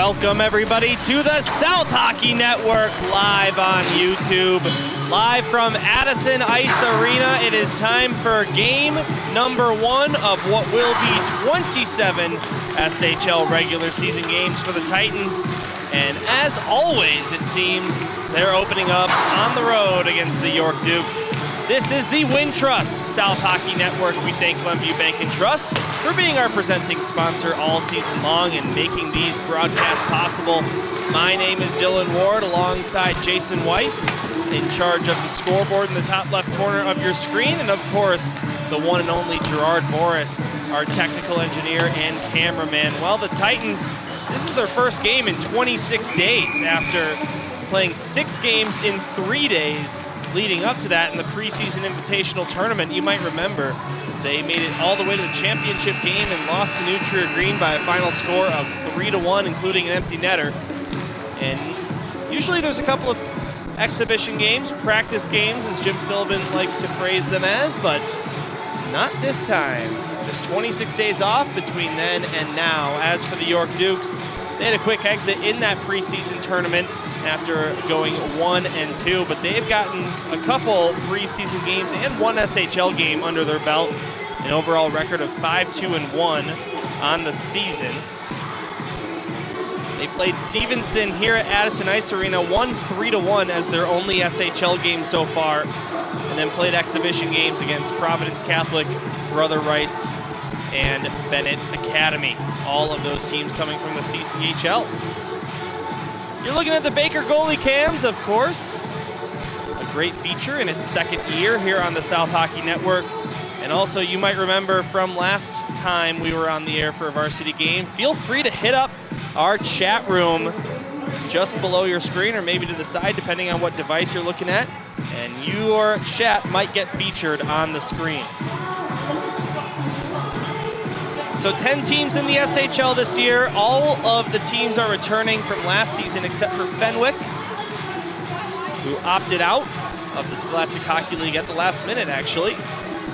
Welcome everybody to the South Hockey Network live on YouTube. Live from Addison Ice Arena, it is time for game number 1 of what will be 27 SHL regular season games for the Titans. And as always, it seems they're opening up on the road against the York Dukes. This is the Wintrust South Hockey Network. We thank Glenview Bank and Trust for being our presenting sponsor all season long and making these broadcasts possible. My name is Dylan Ward alongside Jason Weiss, in charge of the scoreboard in the top left corner of your screen, and of course, the one and only Gerard Morris, our technical engineer and cameraman. Well, the Titans, this is their first game in 26 days after playing 6 games in 3 days leading up to that in the preseason invitational tournament. You might remember they made it all the way to the championship game and lost to New Trier Green by a final score of 3-1, including an empty netter. And usually there's a couple of exhibition games, practice games, as Jim Philbin likes to phrase them as, but not this time. Just 26 days off between then and now. As for the York Dukes, they had a quick exit in that preseason tournament after going 1-2, but they've gotten a couple preseason games and 1 SHL game under their belt, an overall record of 5-2-1 on the season. They played Stevenson here at Addison Ice Arena, won 3-1 as their only SHL game so far, and then played exhibition games against Providence Catholic, Brother Rice, and Bennett Academy. All of those teams coming from the CCHL. You're looking at the Baker goalie cams, of course. A great feature in its second year here on the South Hockey Network. And also, you might remember from last time we were on the air for a varsity game, feel free to hit up our chat room just below your screen or maybe to the side, depending on what device you're looking at. And your chat might get featured on the screen. So 10 teams in the SHL this year. All of the teams are returning from last season except for Fenwick, who opted out of the Scholastic Hockey League at the last minute, actually.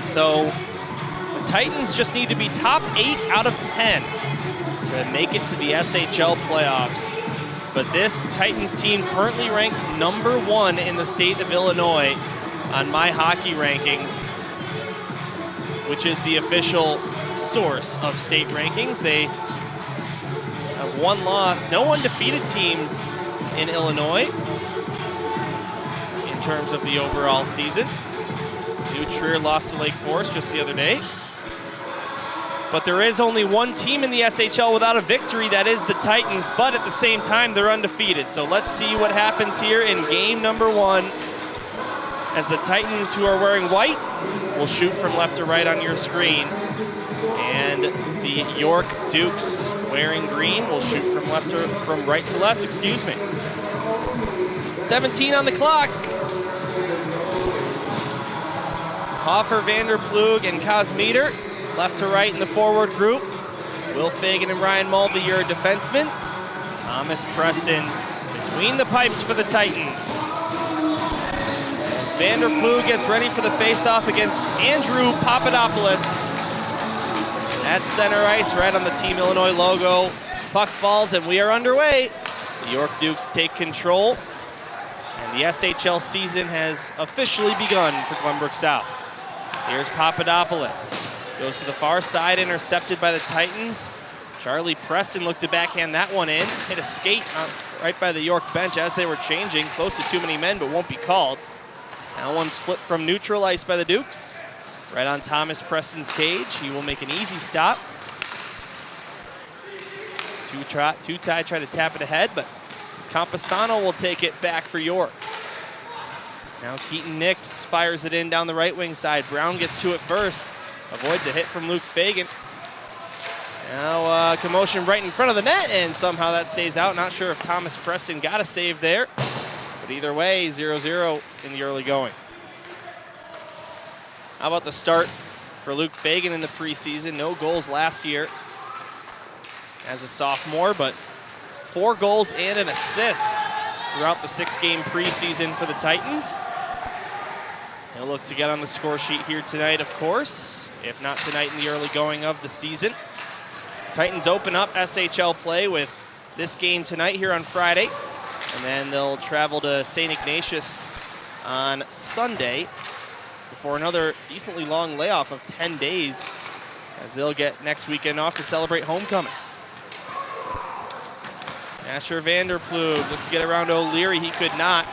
So the Titans just need to be top 8 out of 10 to make it to the SHL playoffs. But this Titans team currently ranked number 1 in the state of Illinois on My Hockey Rankings, which is the official source of state rankings. They have 1 loss, no undefeated teams in Illinois in terms of the overall season. New Trier lost to Lake Forest just the other day. But there is only 1 team in the SHL without a victory, that is the Titans, but at the same time they're undefeated. So let's see what happens here in game number 1 as the Titans, who are wearing white, will shoot from left to right on your screen. And the York Dukes, wearing green, will shoot from right to left, excuse me. 17 on the clock. Hoffer, Vanderplug, and Cosmeter, left to right in the forward group. Will Fagan and Ryan Mulvey, your defensemen. Thomas Preston between the pipes for the Titans. As Vanderplug gets ready for the face-off against Andrew Papadopoulos. At center ice, right on the Team Illinois logo. Puck falls, and we are underway. The York Dukes take control, and the SHL season has officially begun for Glenbrook South. Here's Papadopoulos. Goes to the far side, intercepted by the Titans. Charlie Preston looked to backhand that one in. Hit a skate right by the York bench as they were changing. Close to too many men, but won't be called. Now one's flipped from neutral ice by the Dukes. Right on Thomas Preston's cage. He will make an easy stop. Two-tie, try to tap it ahead, but Camposano will take it back for York. Now Keaton Nix fires it in down the right wing side. Brown gets to it first. Avoids a hit from Luke Fagan. Now commotion right in front of the net, and somehow that stays out. Not sure if Thomas Preston got a save there, but either way, 0-0 in the early going. How about the start for Luke Fagan in the preseason? No goals last year as a sophomore, but 4 goals and an assist throughout the 6-game preseason for the Titans. He'll look to get on the score sheet here tonight, of course, if not tonight in the early going of the season. Titans open up SHL play with this game tonight here on Friday, and then they'll travel to St. Ignatius on Sunday before another decently long layoff of 10 days as they'll get next weekend off to celebrate homecoming. Asher Vanderplug looked to get around O'Leary. He could not,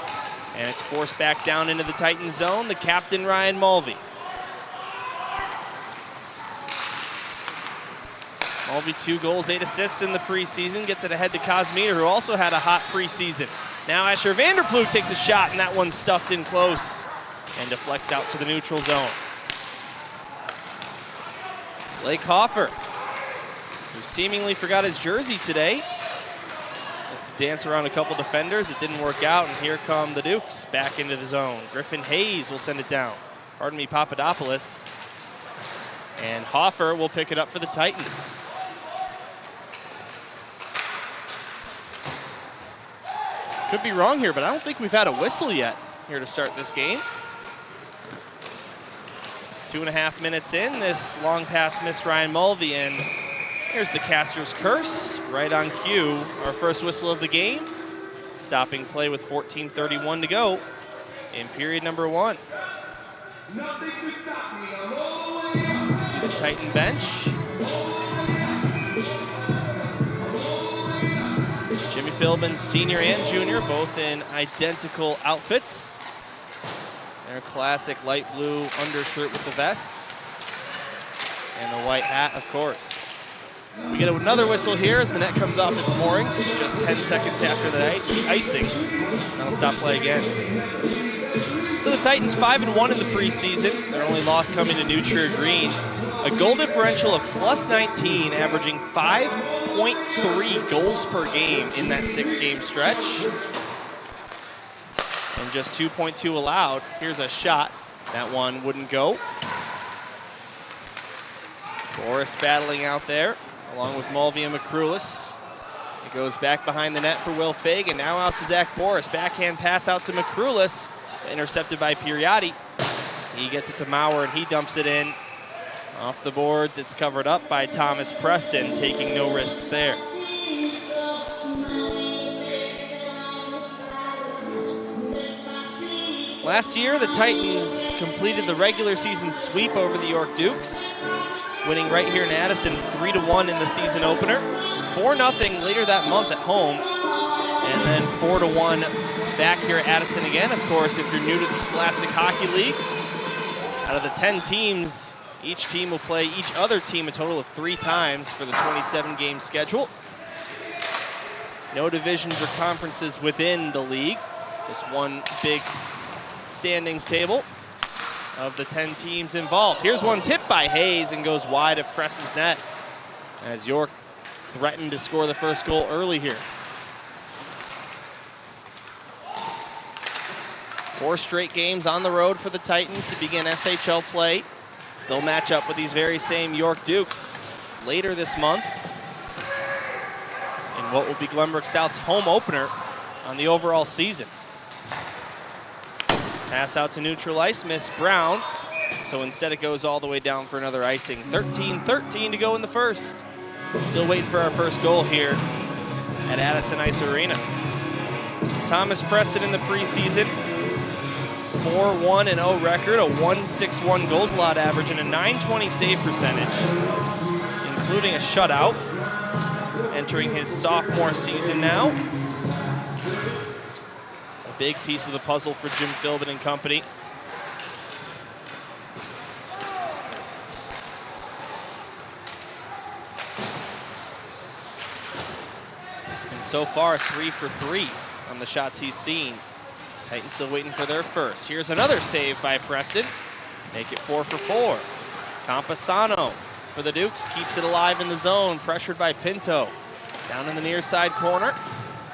and it's forced back down into the Titan zone. The captain, Ryan Mulvey. Mulvey 2 goals, 8 assists in the preseason, gets it ahead to Kosmina, who also had a hot preseason. Now Asher Vanderplug takes a shot, and that one's stuffed in close and deflects out to the neutral zone. Blake Hoffer, who seemingly forgot his jersey today, looked to dance around a couple defenders. It didn't work out, and here come the Dukes back into the zone. Griffin Hayes will send it down. Pardon me, Papadopoulos. And Hoffer will pick it up for the Titans. Could be wrong here, but I don't think we've had a whistle yet here to start this game. 2.5 minutes in, this long pass missed Ryan Mulvey, and here's the caster's curse, right on cue. Our first whistle of the game, stopping play with 14:31 to go in period number 1. See the Titan bench. Jimmy Philbin, senior and junior, both in identical outfits. Their classic light blue undershirt with the vest. And the white hat, of course. We get another whistle here as the net comes off its moorings, just 10 seconds after the icing. That'll stop play again. So the Titans 5-1 in the preseason. Their only loss coming to New Trier Green. A goal differential of +19, averaging 5.3 goals per game in that 6-game stretch. And just 2.2 allowed. Here's a shot. That one wouldn't go. Boris battling out there, along with Mulvey and McCrulis. It goes back behind the net for Will Fagan. Now out to Zach Boris. Backhand pass out to McCrulis. Intercepted by Piriotti. He gets it to Maurer, and he dumps it in. Off the boards, it's covered up by Thomas Preston, taking no risks there. Last year, the Titans completed the regular season sweep over the York Dukes, winning right here in Addison 3-1 in the season opener. 4-0 later that month at home, and then 4-1 back here at Addison again. Of course, if you're new to the Scholastic Hockey League, out of the 10 teams, each team will play each other team a total of 3 times for the 27-game schedule. No divisions or conferences within the league. Just one big standings table of the 10 teams involved. Here's one tipped by Hayes and goes wide of Preston's net as York threatened to score the first goal early here. 4 straight games on the road for the Titans to begin SHL play. They'll match up with these very same York Dukes later this month in what will be Glenbrook South's home opener on the overall season. Pass out to neutral ice, miss Brown. So instead it goes all the way down for another icing. 13-13 to go in the first. Still waiting for our first goal here at Addison Ice Arena. Thomas Preston in the preseason. 4-1-0 record, a 1.61 goals allowed average, and a 920 save percentage, including a shutout. Entering his sophomore season now. A big piece of the puzzle for Jim Philbin and company. And so far, 3 for 3 on the shots he's seen. Titans still waiting for their first. Here's another save by Preston. Make it 4 for 4. Campasano for the Dukes keeps it alive in the zone, pressured by Pinto. Down in the near side corner.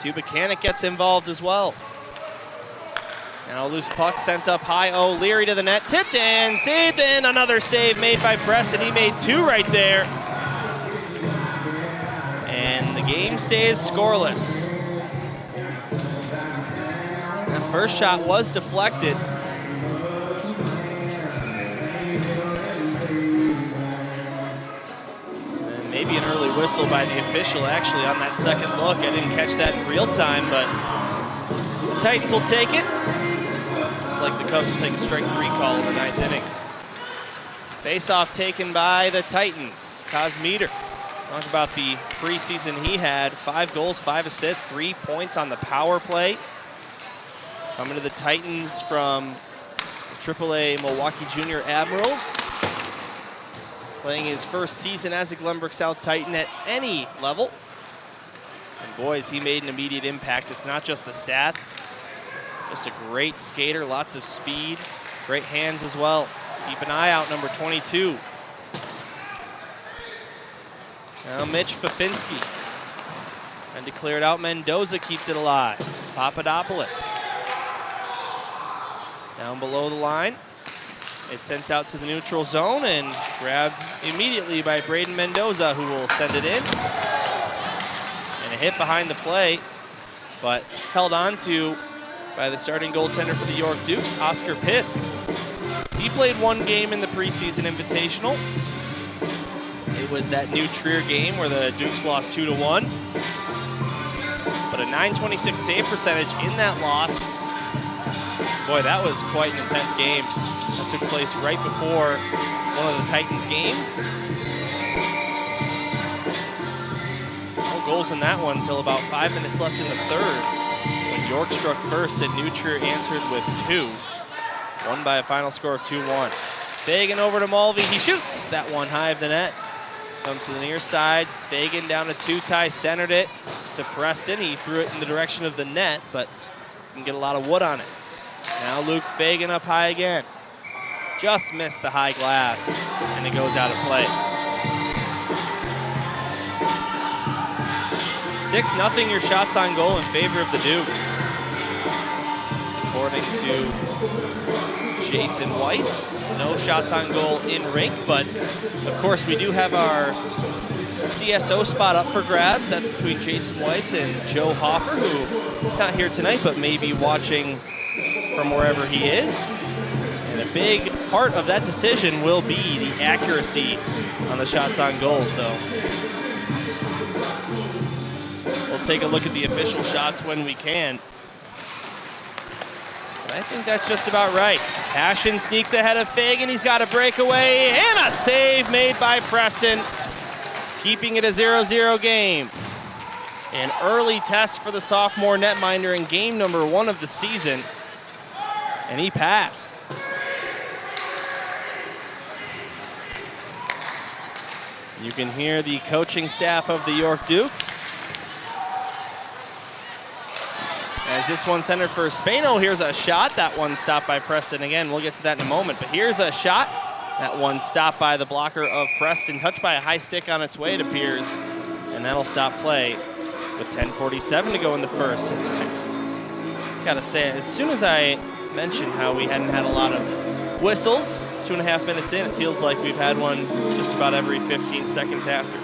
Buchanan gets involved as well. Now a loose puck sent up high. O'Leary to the net, tipped in, saved in. Another save made by Preston. He made 2 right there. And the game stays scoreless. First shot was deflected. And maybe an early whistle by the official actually on that second look. I didn't catch that in real time, but the Titans will take it. Just like the Cubs will take a strike 3 call in the 9th inning. Face-off taken by the Titans. Kosmeter. Talk about the preseason he had. 5 goals, 5 assists, 3 points on the power play. Coming to the Titans from AAA Milwaukee Junior Admirals. Playing his first season as a Glenbrook South Titan at any level. And boys, he made an immediate impact. It's not just the stats. Just a great skater, lots of speed, great hands as well. Keep an eye out, number 22. Now Mitch Fafinski. And declared out, Mendoza keeps it alive. Papadopoulos. Down below the line. It's sent out to the neutral zone and grabbed immediately by Braden Mendoza, who will send it in. And a hit behind the play, but held on to by the starting goaltender for the York Dukes, Oscar Pisk. He played 1 game in the preseason invitational. It was that New Trier game where the Dukes lost 2-1. But a .926 save percentage in that loss. Boy, that was quite an intense game. That took place right before one of the Titans games. No goals in that one until about 5 minutes left in the 3rd. When York struck first and New Trier answered with 2. Won by a final score of 2-1. Fagan over to Mulvey. He shoots that one high of the net. Comes to the near side. Fagan down to 2. Ty centered it to Preston. He threw it in the direction of the net, but didn't get a lot of wood on it. Now Luke Fagan up high again. Just missed the high glass, and it goes out of play. 6-0 your shots on goal in favor of the Dukes. According to Jason Weiss, no shots on goal in rink, but of course we do have our CSO spot up for grabs. That's between Jason Weiss and Joe Hoffer, who is not here tonight, but may be watching from wherever he is. And a big part of that decision will be the accuracy on the shots on goal. So we'll take a look at the official shots when we can. But I think that's just about right. Passion sneaks ahead of Fagan. He's got a breakaway and a save made by Preston, keeping it a 0-0 game. An early test for the sophomore netminder in game number 1 of the season. And he passed. You can hear the coaching staff of the York Dukes. As this one centered for Spano, here's a shot. That one stopped by Preston again. We'll get to that in a moment, but here's a shot. That one stopped by the blocker of Preston, touched by a high stick on its way, it appears. And that'll stop play with 10:47 to go in the first. And I gotta say, as soon as I mentioned how we hadn't had a lot of whistles, 2.5 minutes in, it feels like we've had one just about every 15 seconds after.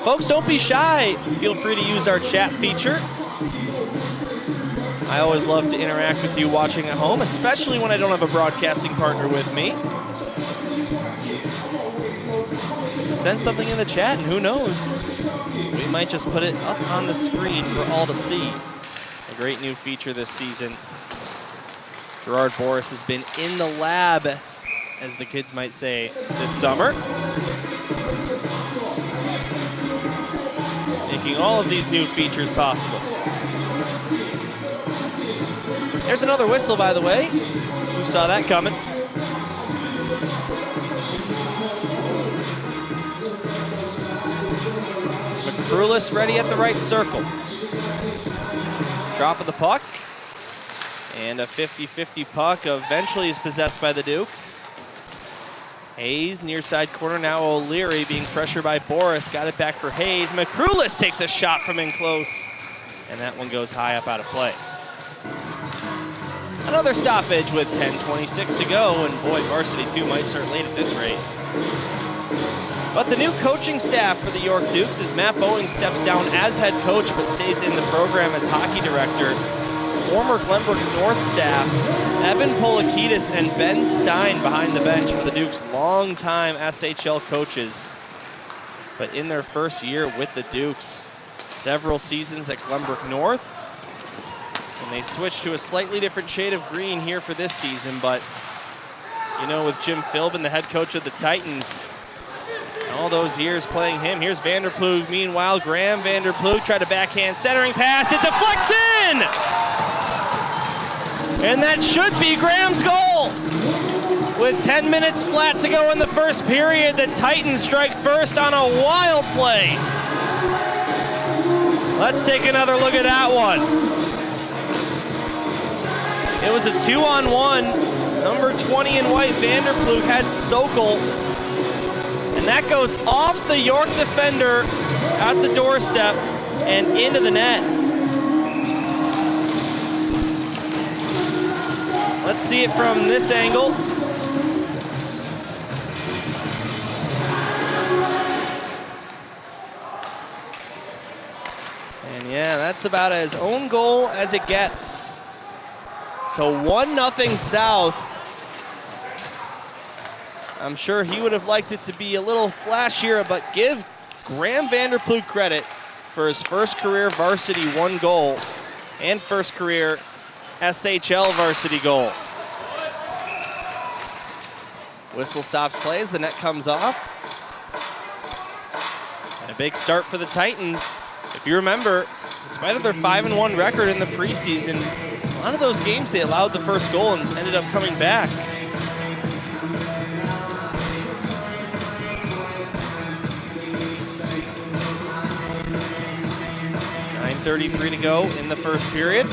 Folks, don't be shy. Feel free to use our chat feature. I always love to interact with you watching at home, especially when I don't have a broadcasting partner with me. Send something in the chat, and who knows? We might just put it up on the screen for all to see. A great new feature this season. Gerard Boris has been in the lab, as the kids might say, this summer. Making all of these new features possible. There's another whistle, by the way. Who saw that coming? McCrulis ready at the right circle. Drop of the puck. And a 50-50 puck eventually is possessed by the Dukes. Hayes, near side corner, now O'Leary being pressured by Boris. Got it back for Hayes. McCrulis takes a shot from in close. And that one goes high up out of play. Another stoppage with 10:26 to go, and boy, Varsity 2 might start late at this rate. But the new coaching staff for the York Dukes is Matt Boeing steps down as head coach but stays in the program as hockey director. Former Glenbrook North staff, Evan Polakidis and Ben Stein behind the bench for the Dukes' longtime SHL coaches. but in their first year with the Dukes, several seasons at Glenbrook North. And they switched to a slightly different shade of green here for this season, but you know, with Jim Philbin, the head coach of the Titans, all those years playing him. Here's Vanderploeg. Meanwhile, Graham Vanderploeg tried a backhand centering pass. It deflects in! And that should be Graham's goal. With 10 minutes flat to go in the first period, the Titans strike first on a wild play. Let's take another look at that one. It was a 2-on-1. Number 20 in white, Vanderploeg had Sokol. And that goes off the York defender at the doorstep and into the net. Let's see it from this angle. And yeah, that's about as own goal as it gets. So 1-0 South. I'm sure he would have liked it to be a little flashier, but give Graham Vanderploeg credit for his first career varsity 1 goal and first career SHL varsity goal. Whistle stops play as the net comes off. And a big start for the Titans. If you remember, in spite of their 5-1 record in the preseason, a lot of those games they allowed the first goal and ended up coming back. 9:33 to go in the first period.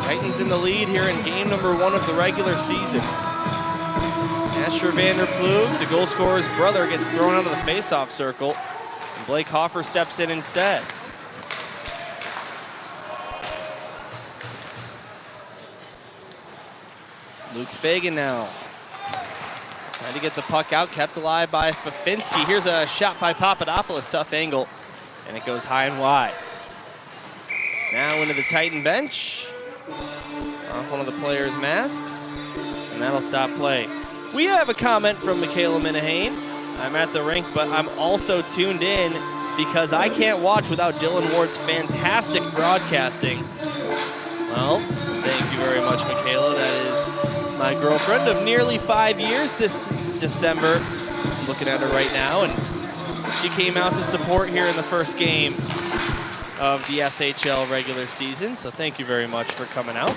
Titans in the lead here in game number 1 of the regular season. Asher Vanderploeg, the goal scorer's brother, gets thrown out of the faceoff circle, and Blake Hoffer steps in instead. Luke Fagan now. Trying to get the puck out, kept alive by Fafinski. Here's a shot by Papadopoulos, tough angle, and it goes high and wide. Now into the Titan bench, off one of the players' masks, and that'll stop play. We have a comment from Michaela Minahane. I'm at the rink, but I'm also tuned in because I can't watch without Dylan Ward's fantastic broadcasting. Well, thank you very much, Michaela. That is my girlfriend of nearly 5 years this December. I'm looking at her right now, and she came out to support here in the first game of the SHL regular season, so thank you very much for coming out.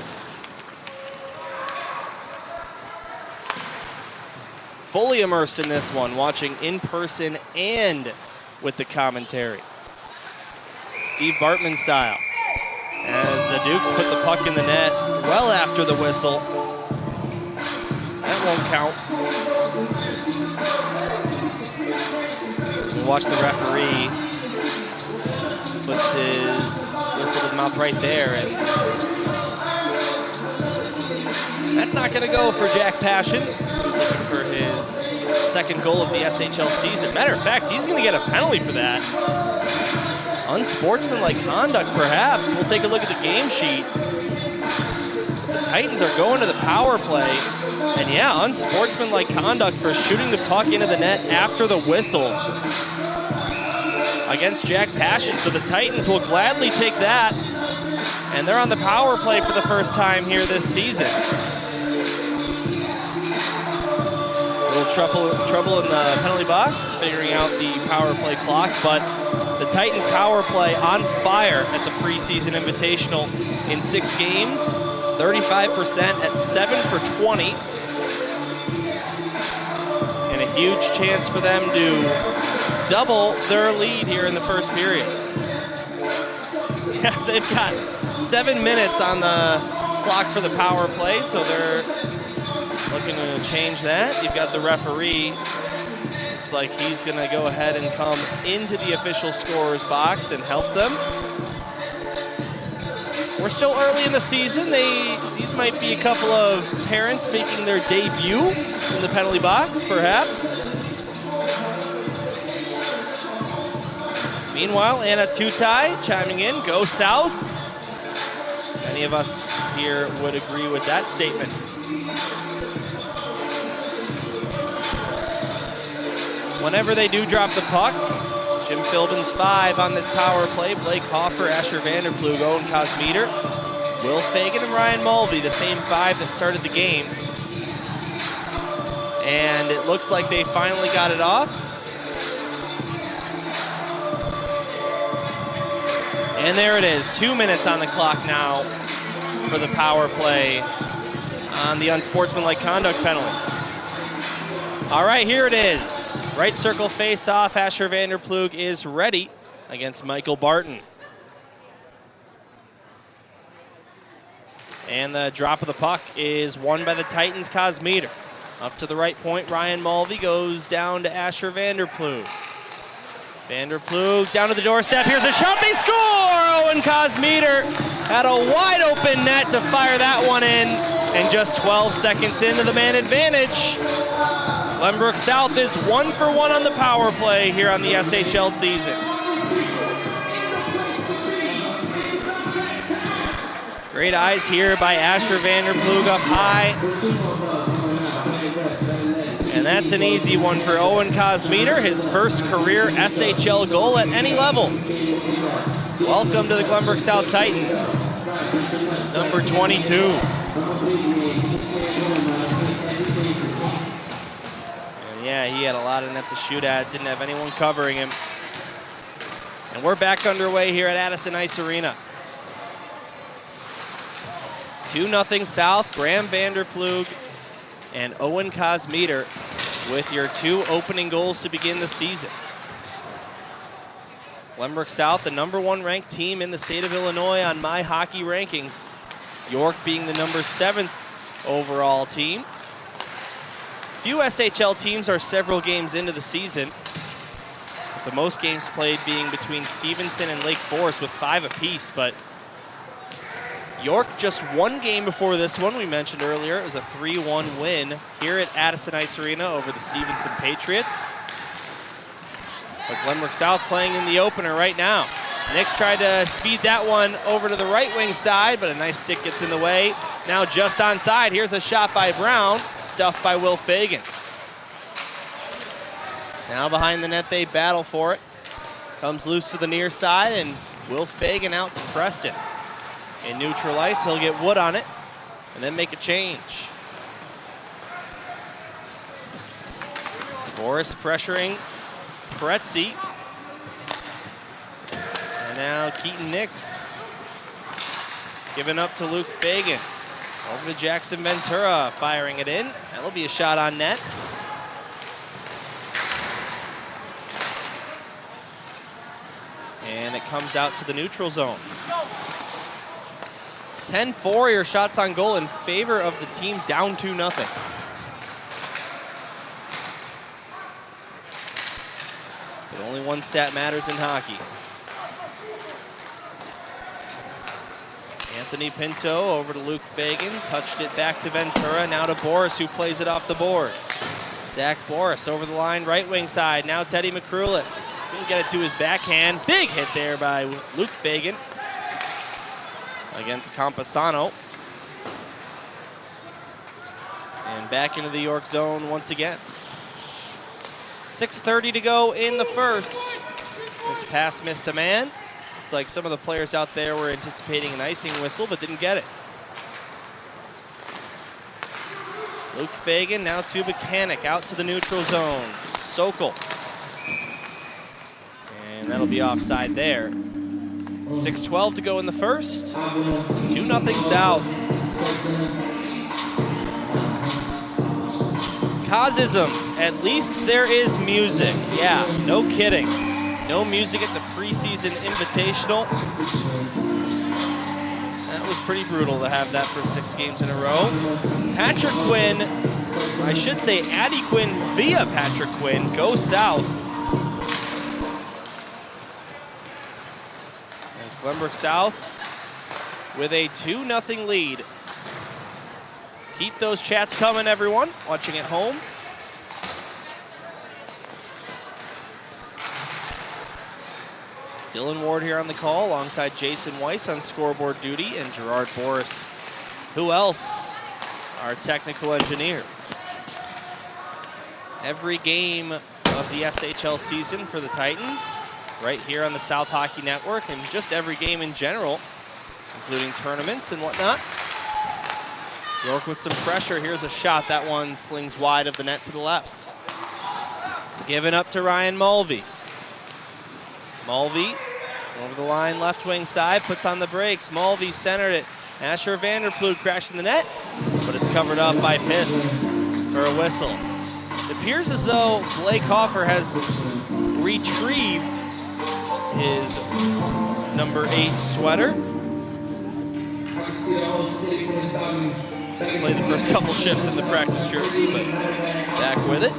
Fully immersed in this one, watching in person and with the commentary. Steve Bartman style. As the Dukes put the puck in the net well after the whistle. That won't count. We'll watch the referee. Puts his whistle to the mouth right there, and that's not going to go for Jack Passion. He's looking for his second goal of the SHL season. Matter of fact, he's going to get a penalty for that. Unsportsmanlike conduct, perhaps. We'll take a look at the game sheet. The Titans are going to the power play. And yeah, unsportsmanlike conduct for shooting the puck into the net after the whistle against Jack Passion. So the Titans will gladly take that. And they're on the power play for the first time here this season. A little trouble in the penalty box, figuring out the power play clock, but the Titans power play on fire at the preseason invitational in 6 games, 35% at 7 for 20. And a huge chance for them to double their lead here in the first period. Yeah, they've got 7 minutes on the clock for the power play, so they're looking to change that. You've got the referee. Looks like he's going to go ahead and come into the official scorer's box and help them. We're still early in the season. These might be a couple of parents making their debut in the penalty box, perhaps. Meanwhile, Anna Tutai chiming in, go South. Many of us here would agree with that statement. whenever they do drop the puck, Jim Philbin's 5 on this power play. Blake Hoffer, Asher Vanderplug, Owen Kosmeter, Will Fagan, and Ryan Mulvey, the same 5 that started the game. And it looks like they finally got it off. And there it is, 2 minutes on the clock now for the power play on the unsportsmanlike conduct penalty. All right, here it is. Right circle face-off. Asher Vanderplug is ready against Michael Barton. And the drop of the puck is won by the Titans' Kosmeter. Up to the right point, Ryan Mulvey goes down to Asher Vanderplug. Vanderplug down to the doorstep. Here's a shot. They score! Owen Kosmeter had a wide open net to fire that one in. And just 12 seconds into the man advantage, Glenbrook South is 1 for 1 on the power play here on the SHL season. Great eyes here by Asher Vanderplug up high. And that's an easy one for Owen Kosmeter, his first career SHL goal at any level. Welcome to the Glenbrook South Titans, number 22. And yeah, he had a lot of net to shoot at, didn't have anyone covering him. And we're back underway here at Addison Ice Arena. 2-0 South, Graham Vanderplug and Owen Kosmeter with your 2 opening goals to begin the season. Glenbrook South, the number 1 ranked team in the state of Illinois on My Hockey Rankings. York being the number 7th overall team. Few SHL teams are several games into the season, with the most games played being between Stevenson and Lake Forest with 5 apiece, but York just 1 game before this one. We mentioned earlier it was a 3-1 win here at Addison Ice Arena over the Stevenson Patriots. But Glenbrook South playing in the opener right now. Nix tried to feed that one over to the right wing side, but a nice stick gets in the way. Now just onside. Here's a shot by Brown, stuffed by Will Fagan. Now behind the net they battle for it. Comes loose to the near side, and Will Fagan out to Preston. In neutral ice, he'll get Wood on it and then make a change. Boris pressuring Pretzi. And now Keaton Nix giving up to Luke Fagan. Over to Jackson Ventura, firing it in. That'll be a shot on net. And it comes out to the neutral zone. 10-4 your shots on goal in favor of the team down 2-0. But only one stat matters in hockey. Anthony Pinto over to Luke Fagan, touched it back to Ventura, now to Boris, who plays it off the boards. Zach Boris over the line, right wing side, now Teddy McCrulis. Couldn't get it to his backhand. Big hit there by Luke Fagan against Campasano. And back into the York zone once again. 6:30 to go in the first. This pass missed a man. Looked like some of the players out there were anticipating an icing whistle, but didn't get it. Luke Fagan now to Buchanan, out to the neutral zone. Sokol. And that'll be offside there. 6:12 to go in the first. 2-0 South. Cosisms, at least there is music. Yeah, no kidding. No music at the preseason invitational. That was pretty brutal to have that for 6 games in a row. Patrick Quinn, I should say Addie Quinn via Patrick Quinn, goes south. As Glenbrook South with a 2-0 lead. Keep those chats coming, everyone, watching at home. Dylan Ward here on the call, alongside Jason Weiss on scoreboard duty, and Gerard Boris. Who else? Our technical engineer. Every game of of the SHL season for the Titans, right here on the South Hockey Network, and just every game in general, including tournaments and whatnot. York with some pressure. Here's a shot. That one slings wide of the net to the left. Given up to Ryan Mulvey. Mulvey over the line, left wing side, puts on the brakes. Mulvey centered it. Asher Vanderploeg crashing the net, but it's covered up by Pisk for a whistle. It appears as though Blake Hoffer has retrieved his number 8 sweater. Played the first couple shifts in the practice jersey, but back with it.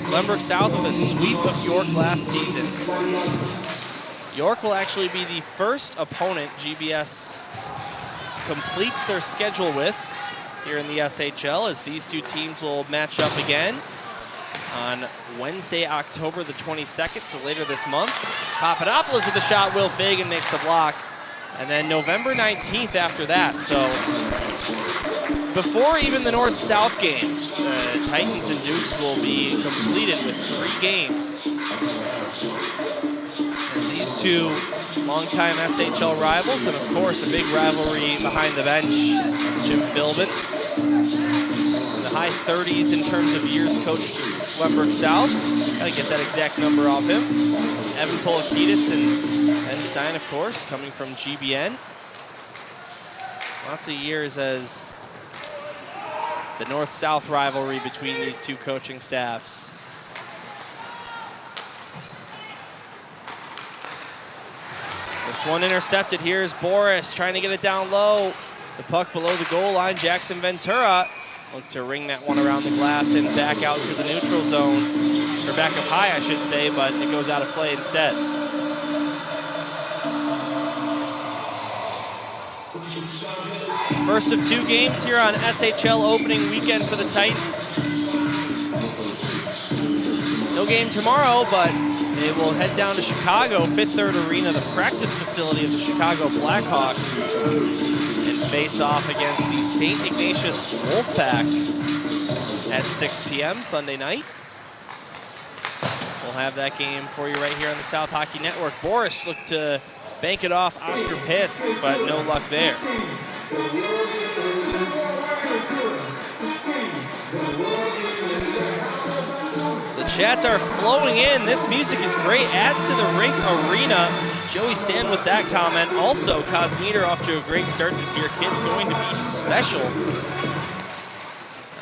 Glenbrook South with a sweep of York last season. York will actually be the first opponent GBS completes their schedule with here in the SHL, as these two teams will match up again on Wednesday, October the 22nd, so later this month. Papadopoulos with the shot, Will Fagan makes the block, and then November 19th after that. So before even the North-South game, the Titans and Dukes will be completed with 3 games. And these two longtime SHL rivals, and of course a big rivalry behind the bench, Jim Philbin. In the high 30s in terms of years coached Glenbrook South. Gotta get that exact number off him. Evan Polakidis and Ben Stein, of course, coming from GBN. Lots of years as the North-South rivalry between these two coaching staffs. This one intercepted. Here's Boris trying to get it down low. The puck below the goal line. Jackson Ventura looked to ring that one around the glass and back out to the neutral zone. Or back up high, I should say, but it goes out of play instead. First of 2 games here on SHL opening weekend for the Titans. No game tomorrow, but they will head down to Chicago, Fifth Third Arena, the practice facility of the Chicago Blackhawks, and face off against the St. Ignatius Wolfpack at 6 p.m. Sunday night. We'll have that game for you right here on the South Hockey Network. Boris looked to bank it off Oscar Pisk, but no luck there. The chats are flowing in. This music is great. Adds to the rink arena. Joey Stan with that comment. Also, Cosmeter off to a great start this year. Kid's going to be special.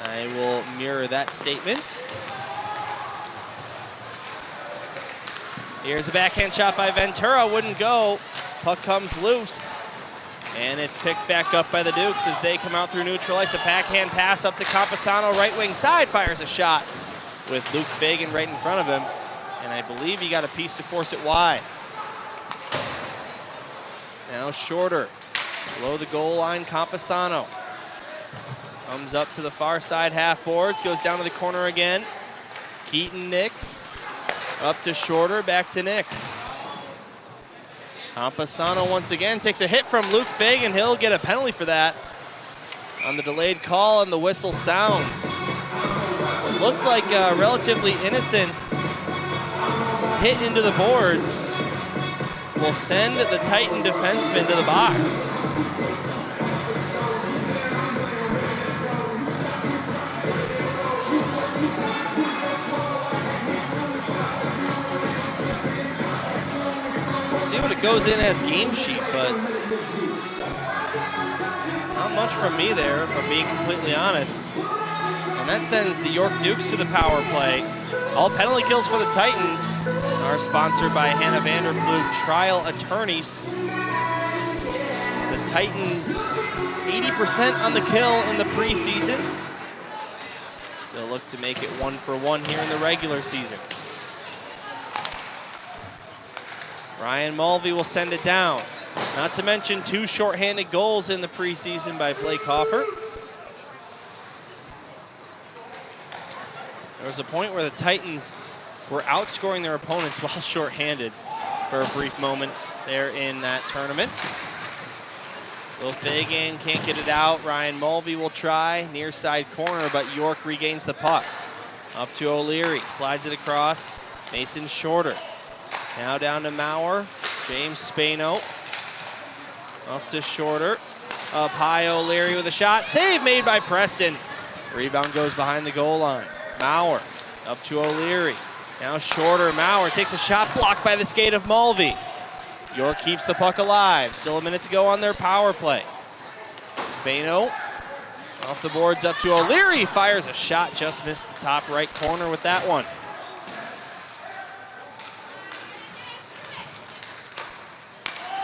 I will mirror that statement. Here's a backhand shot by Ventura. Wouldn't go. Puck comes loose. And it's picked back up by the Dukes as they come out through neutral ice. A backhand pass up to Camposano, right wing side, fires a shot with Luke Fagan right in front of him. And I believe he got a piece to force it wide. Now Shorter, below the goal line, Camposano. Comes up to the far side half boards, goes down to the corner again. Keaton Nix, up to Shorter, back to Nix. Camposano once again takes a hit from Luke Fagan. He'll get a penalty for that on the delayed call, and the whistle sounds. What looked like a relatively innocent hit into the boards will send the Titan defenseman to the box. See what it goes in as game sheet, but not much from me there, if I'm being completely honest. And that sends the York Dukes to the power play. All penalty kills for the Titans are sponsored by Hannah Vanderploeg Trial Attorneys. The Titans 80% on the kill in the preseason. They'll look to make it 1-for-1 here in the regular season. Ryan Mulvey will send it down. Not to mention 2 shorthanded goals in the preseason by Blake Hoffer. There was a point where the Titans were outscoring their opponents while shorthanded for a brief moment there in that tournament. Will Fagan can't get it out. Ryan Mulvey will try. Near side corner, but York regains the puck. Up to O'Leary, slides it across. Mason Shorter. Now down to Maurer. James Spano. Up to Shorter. Up high, O'Leary with a shot. Save made by Preston. Rebound goes behind the goal line. Maurer up to O'Leary. Now Shorter. Maurer takes a shot blocked by the skate of Mulvey. York keeps the puck alive. Still a minute to go on their power play. Spano off the boards up to O'Leary. Fires a shot, just missed the top right corner with that one.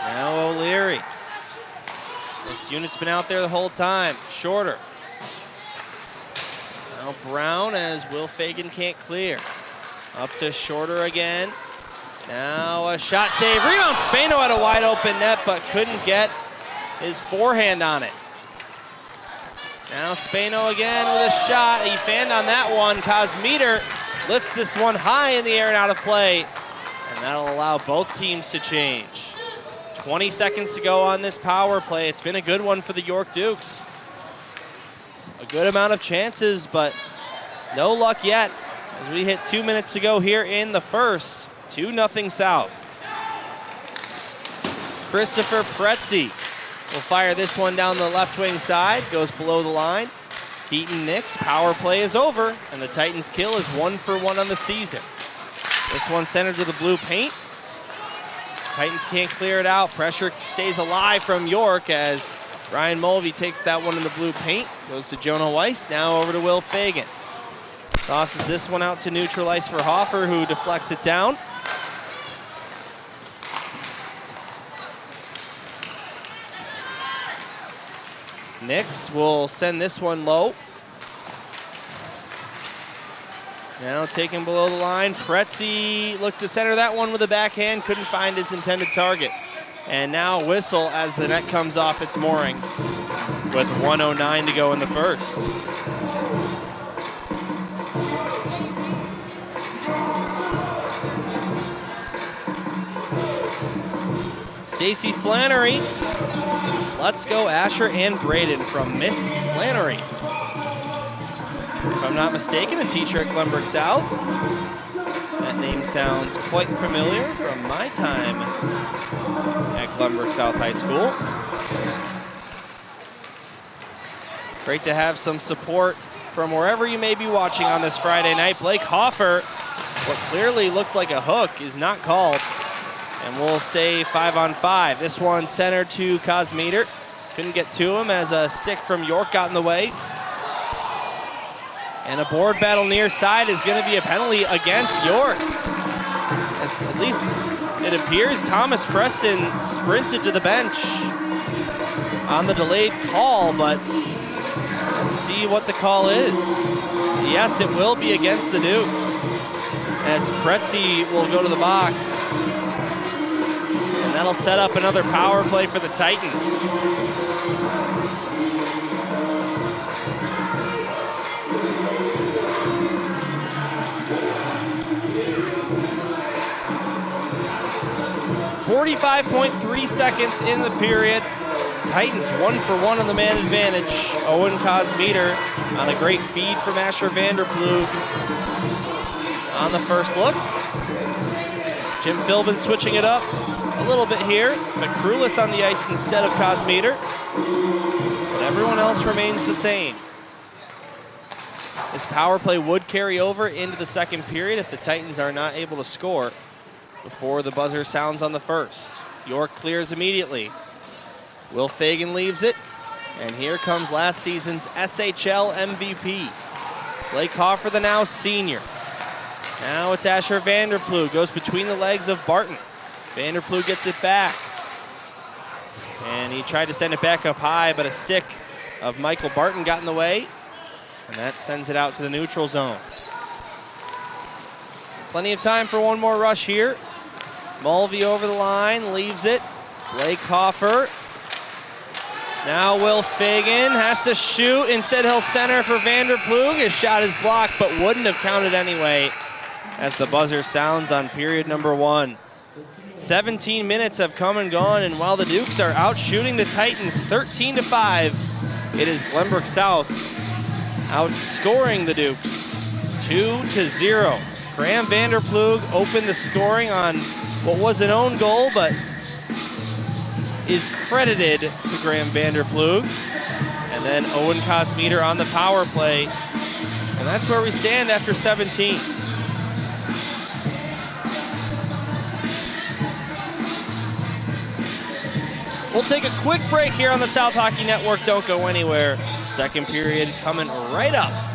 Now O'Leary. This unit's been out there the whole time. Shorter. Now Brown as Will Fagan can't clear. Up to Shorter again. Now a shot save. Rebound. Spano had a wide open net but couldn't get his forehand on it. Now Spano again with a shot. He fanned on that one. Kosmeter lifts this one high in the air and out of play. And that'll allow both teams to change. 20 seconds to go on this power play. It's been a good one for the York Dukes. A good amount of chances, but no luck yet as we hit 2 minutes to go here in the first. 2-0 South. Christopher Pretzi will fire this one down the left wing side, goes below the line. Keaton Nix, power play is over, and the Titans' kill is 1 for 1 on the season. This one centered to the blue paint. Titans can't clear it out. Pressure stays alive from York as Ryan Mulvey takes that one in the blue paint. Goes to Jonah Weiss, now over to Will Fagan. Tosses this one out to neutral ice for Hoffer, who deflects it down. Nix will send this one low. Now taken below the line. Pretzi looked to center that one with a backhand, couldn't find his intended target. And now a whistle as the net comes off its moorings with 1:09 to go in the first. Stacy Flannery. Let's go Asher and Braden from Miss Flannery. If I'm not mistaken, a teacher at Glenbrook South. That name sounds quite familiar from my time at Glenbrook South High School. Great to have some support from wherever you may be watching on this Friday night. Blake Hoffer, what clearly looked like a hook, is not called. And we'll stay 5-on-5. This one centered to Kosmeter. Couldn't get to him as a stick from York got in the way. And a board battle near side is going to be a penalty against York. As at least it appears Thomas Preston sprinted to the bench on the delayed call, but let's see what the call is. Yes, it will be against the Dukes as Pretzi will go to the box. And that'll set up another power play for the Titans. .3 seconds in the period. Titans 1 for 1 on the man advantage. Owen Kosmeter on a great feed from Asher Vanderplug on the first look. Jim Philbin switching it up a little bit here. McCrulis on the ice instead of Kosmeter. But everyone else remains the same. This power play would carry over into the second period if the Titans are not able to score before the buzzer sounds on the first. York clears immediately. Will Fagan leaves it. And here comes last season's SHL MVP. Blake Hoffer, the now senior. Now it's Asher Vanderplug, goes between the legs of Barton. Vanderplug gets it back. And he tried to send it back up high, but a stick of Michael Barton got in the way. And that sends it out to the neutral zone. Plenty of time for one more rush here. Mulvey over the line, leaves it. Blake Hoffer. Now Will Fagan has to shoot. Instead, he'll center for Vanderplug. His shot is blocked, but wouldn't have counted anyway. as the buzzer sounds on period number 1. 17 minutes have come and gone, and while the Dukes are out shooting the Titans 13-5, it is Glenbrook South outscoring the Dukes 2-0. Graham Vanderplug opened the scoring on what was an own goal, but is credited to Graham Vanderplug. And then Owen Cosmeter on the power play. And that's where we stand after 17. We'll take a quick break here on the South Hockey Network. Don't go anywhere. Second period coming right up.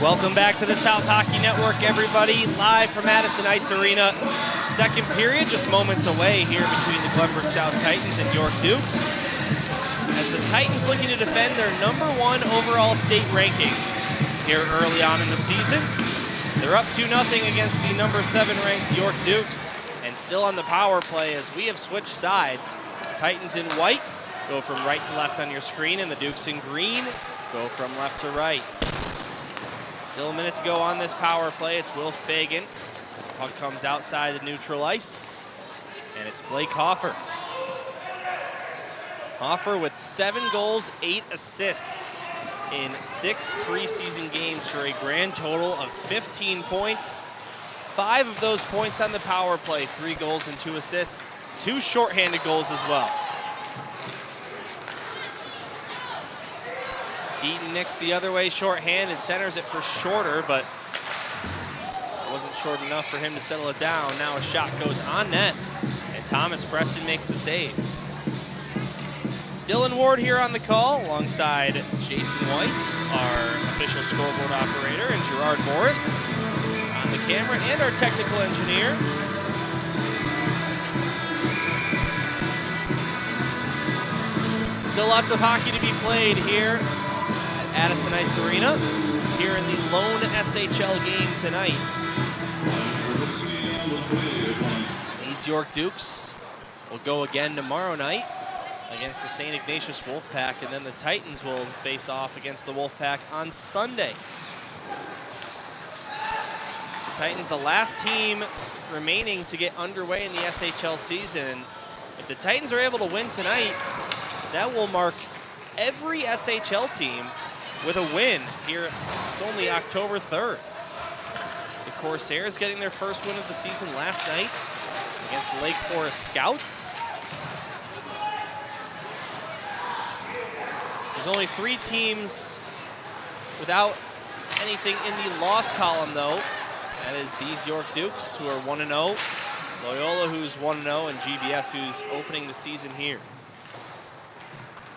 Welcome back to the South Hockey Network, everybody. Live from Madison Ice Arena. Second period, just moments away here between the Glenbrook South Titans and York Dukes. As the Titans looking to defend their #1 overall state ranking here early on in the season. They're up 2-0 against the #7 ranked York Dukes, and still on the power play as we have switched sides. Titans in white go from right to left on your screen, and the Dukes in green go from left to right. Still a minute to go on this power play. It's Will Fagan. Puck comes outside the neutral ice, and it's Blake Hoffer. Hoffer with 7 goals, 8 assists in 6 preseason games for a grand total of 15 points. 5 of those points on the power play, 3 goals and 2 assists, 2 shorthanded goals as well. Keaton nicks the other way, shorthanded, centers it for Shorter, but it wasn't short enough for him to settle it down. Now a shot goes on net, and Thomas Preston makes the save. Dylan Ward here on the call, alongside Jason Weiss, our official scoreboard operator, and Gerard Morris on the camera, and our technical engineer. Still lots of hockey to be played here at Addison Ice Arena, here in the lone SHL game tonight. These York Dukes will go again tomorrow night against the St. Ignatius Wolfpack, and then the Titans will face off against the Wolfpack on Sunday. The Titans, the last team remaining to get underway in the SHL season. If the Titans are able to win tonight, that will mark every SHL team with a win here. It's only October 3rd. The Corsairs getting their first win of the season last night against the Lake Forest Scouts. There's only 3 teams without anything in the loss column, though. That is these York Dukes, who are 1-0, Loyola, who's 1-0, and GBS, who's opening the season here.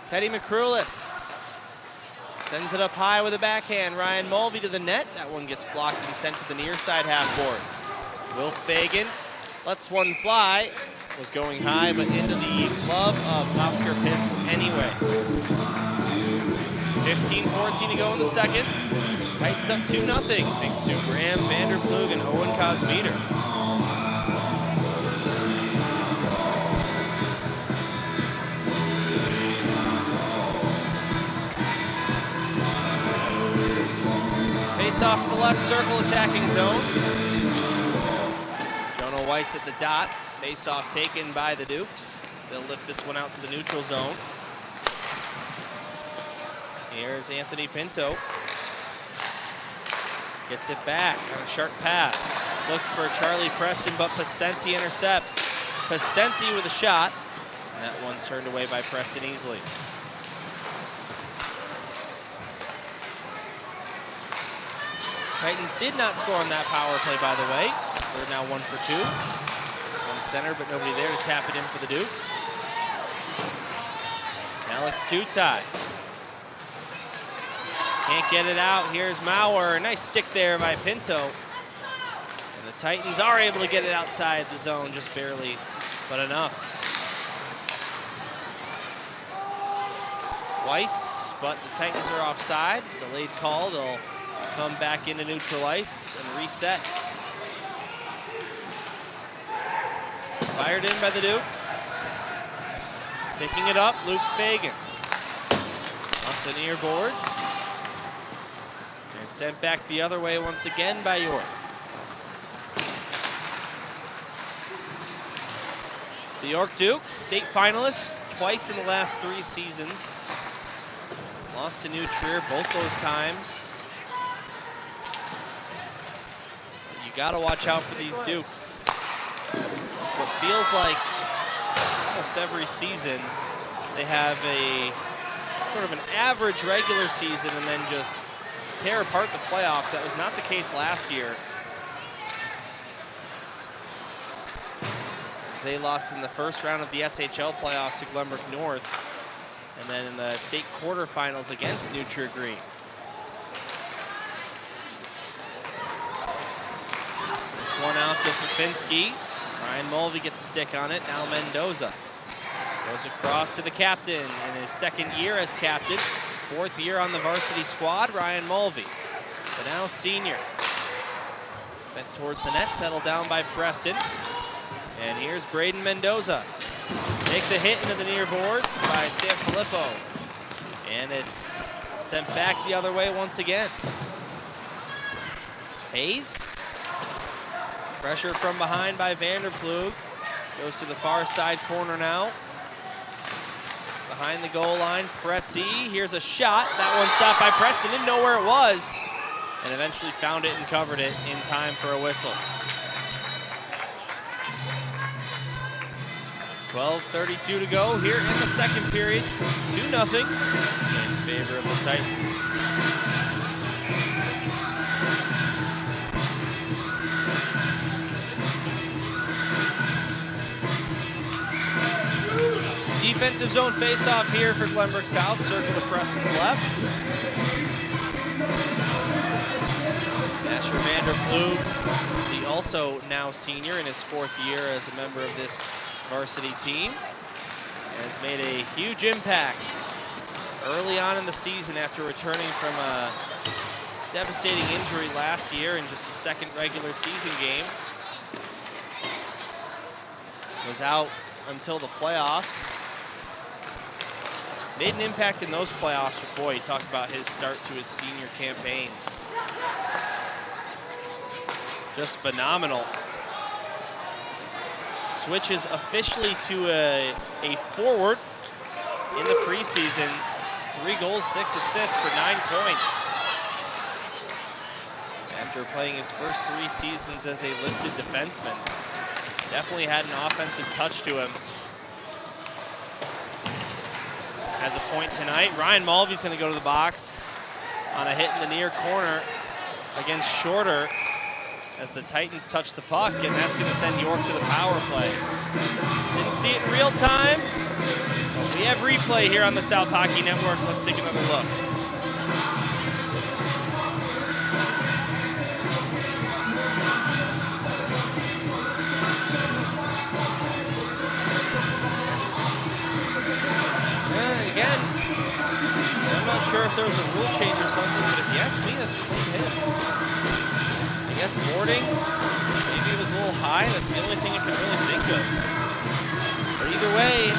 Teddy McCrulis sends it up high with a backhand. Ryan Mulvey to the net. That one gets blocked and sent to the near side half boards. Will Fagan lets one fly. Was going high, but into the glove of Oscar Pisk anyway. 15-14 to go in the second. Titans up 2-0 thanks to Graham Vanderplug and Owen Cosmeter. Face off the left circle attacking zone. Jonah Weiss at the dot. Face off taken by the Dukes. They'll lift this one out to the neutral zone. Here's Anthony Pinto. Gets it back on a sharp pass. Looked for Charlie Preston, but Pasenti intercepts. Pasenti with a shot. And that one's turned away by Preston easily. Titans did not score on that power play, by the way. They're now 1 for 2. This one center, but nobody there to tap it in for the Dukes. Alex Tutai. Can't get it out. Here's Mauer. Nice stick there by Pinto. And the Titans are able to get it outside the zone, just barely, but enough. Weiss, but the Titans are offside. Delayed call. They'll come back into neutral ice and reset. Fired in by the Dukes. Picking it up, Luke Fagan. Off the near boards. And sent back the other way once again by York. The York Dukes, state finalists twice in the last 3 seasons. Lost to New Trier both those times. You gotta watch out for these Dukes. What feels like almost every season, they have a sort of an average regular season and then just tear apart the playoffs. That was not the case last year, as they lost in the first round of the SHL playoffs to Glenbrook North, and then in the state quarterfinals against New Trier Green. This one out to Fafinski. Ryan Mulvey gets a stick on it. Now Mendoza goes across to the captain in his 2nd year as captain. 4th year on the varsity squad, Ryan Mulvey. The now senior. Sent towards the net, settled down by Preston. And here's Braden Mendoza. Takes a hit into the near boards by Sanfilippo. And it's sent back the other way once again. Hayes. Pressure from behind by Vanderplug. Goes to the far side corner now. Behind the goal line, Pretzi. Here's a shot. That one stopped by Preston. Didn't know where it was. And eventually found it and covered it in time for a whistle. 12:32 to go here in the 2nd period. 2-0 in favor of the Titans. Defensive zone face-off here for Glenbrook South. Circle to Preston's left. Asher Vanderplug, the also now senior in his 4th year as a member of this varsity team, has made a huge impact early on in the season after returning from a devastating injury last year in just the 2nd regular season game. Was out until the playoffs. Made an impact in those playoffs, but boy, he talked about his start to his senior campaign. Just phenomenal. Switches officially to a forward in the preseason. 3 goals, 6 assists for 9 points. After playing his first 3 seasons as a listed defenseman. Definitely had an offensive touch to him. Has a point tonight. Ryan Mulvey's going to go to the box on a hit in the near corner against Shorter as the Titans touch the puck, and that's going to send York to the power play. Didn't see it in real time, but we have replay here on the South Hockey Network. Let's take another look. Again, I'm not sure if there was a rule change or something, but if you ask me, that's a clean hit. I guess boarding, maybe it was a little high. That's the only thing I can really think of. But either way,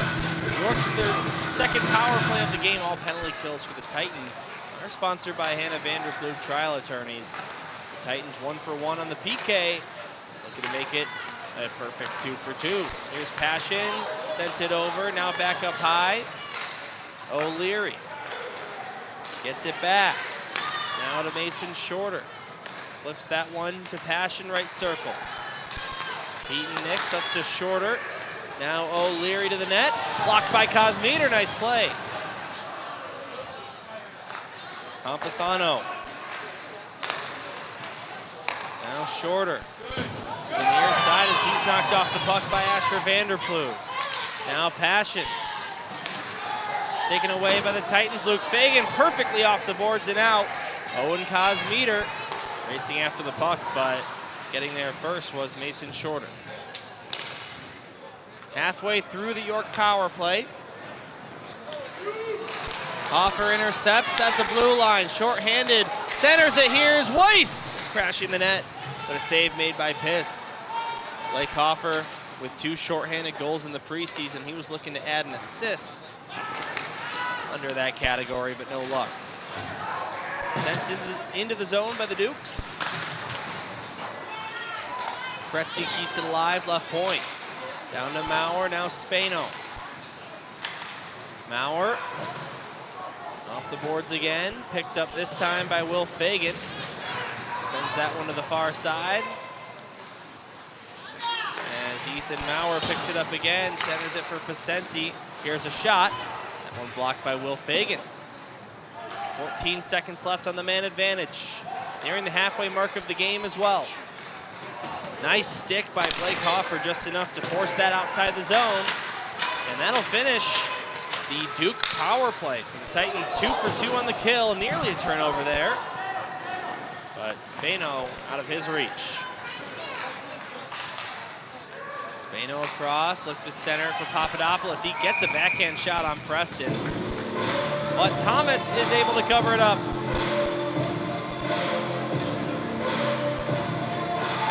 York's their 2nd power play of the game, all penalty kills for the Titans. They're sponsored by Hannah Vanderplug Trial Attorneys. The Titans 1 for 1 on the PK, looking to make it a perfect 2 for 2. Here's Passion, sent it over, now back up high. O'Leary gets it back. Now to Mason Shorter. Flips that one to Passion, right circle. Keaton Nix up to Shorter. Now O'Leary to the net. Blocked by Cosmeter. Nice play. Campusano. Now Shorter to the near side as he's knocked off the puck by Asher Vanderploeg. Now Passion. Taken away by the Titans. Luke Fagan perfectly off the boards and out. Owen Cosmeter racing after the puck, but getting there first was Mason Shorter. Halfway through the York power play. Hoffer intercepts at the blue line, shorthanded, centers it. Here's Weiss crashing the net, but a save made by Pisk. Blake Hoffer with 2 shorthanded goals in the preseason. He was looking to add an assist under that category, but no luck. Sent into the zone by the Dukes. Kretzy keeps it alive, left point. Down to Maurer, now Spano. Maurer off the boards again, picked up this time by Will Fagan. Sends that one to the far side. As Ethan Maurer picks it up again, centers it for Pacenti. Here's a shot. That one blocked by Will Fagan. 14 seconds left on the man advantage. Nearing the halfway mark of the game as well. Nice stick by Blake Hoffer, just enough to force that outside the zone. And that'll finish the Duke power play. So the Titans 2 for 2 on the kill, nearly a turnover there. But Spano out of his reach. Spano across, look to center for Papadopoulos. He gets a backhand shot on Preston. But Thomas is able to cover it up.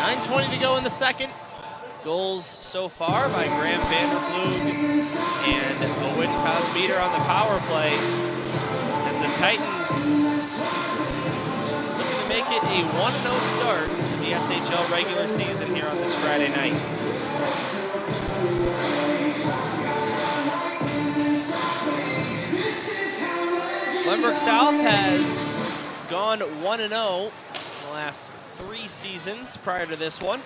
9:20 to go in the second. Goals so far by Graham Vanderploeg and Owen Cosmeter on the power play, as the Titans looking to make it a 1-0 start to the SHL regular season here on this Friday night. Glenbrook South has gone 1-0 in the last 3 seasons prior to this one.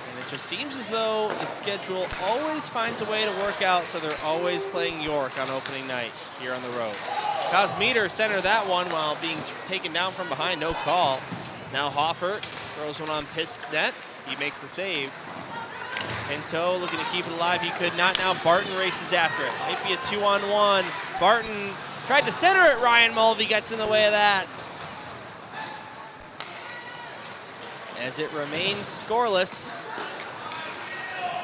And it just seems as though the schedule always finds a way to work out, so they're always playing York on opening night here on the road. Cosmeter centered that one while being taken down from behind, no call. Now Hoffer throws one on Pisk's net. He makes the save. Pinto looking to keep it alive. He could not. Now Barton races after it. Might be a 2-on-1. Barton tried to center it. Ryan Mulvey gets in the way of that. As it remains scoreless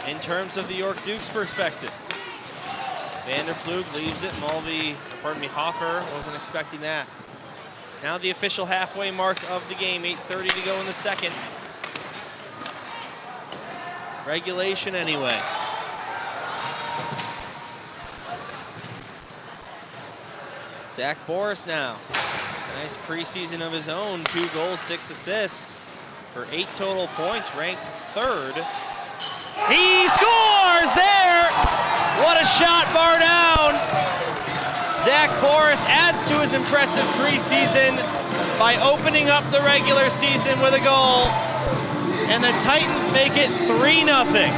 in terms of the York Dukes perspective. Vanderploeg leaves it. Hoffer wasn't expecting that. Now the official halfway mark of the game. 8:30 to go in the second. Regulation anyway. Zach Boris now. A nice preseason of his own. 2 goals, 6 assists for 8 total points, ranked 3rd. He scores there! What a shot, bar down! Zach Boris adds to his impressive preseason by opening up the regular season with a goal. And the Titans make it 3-0.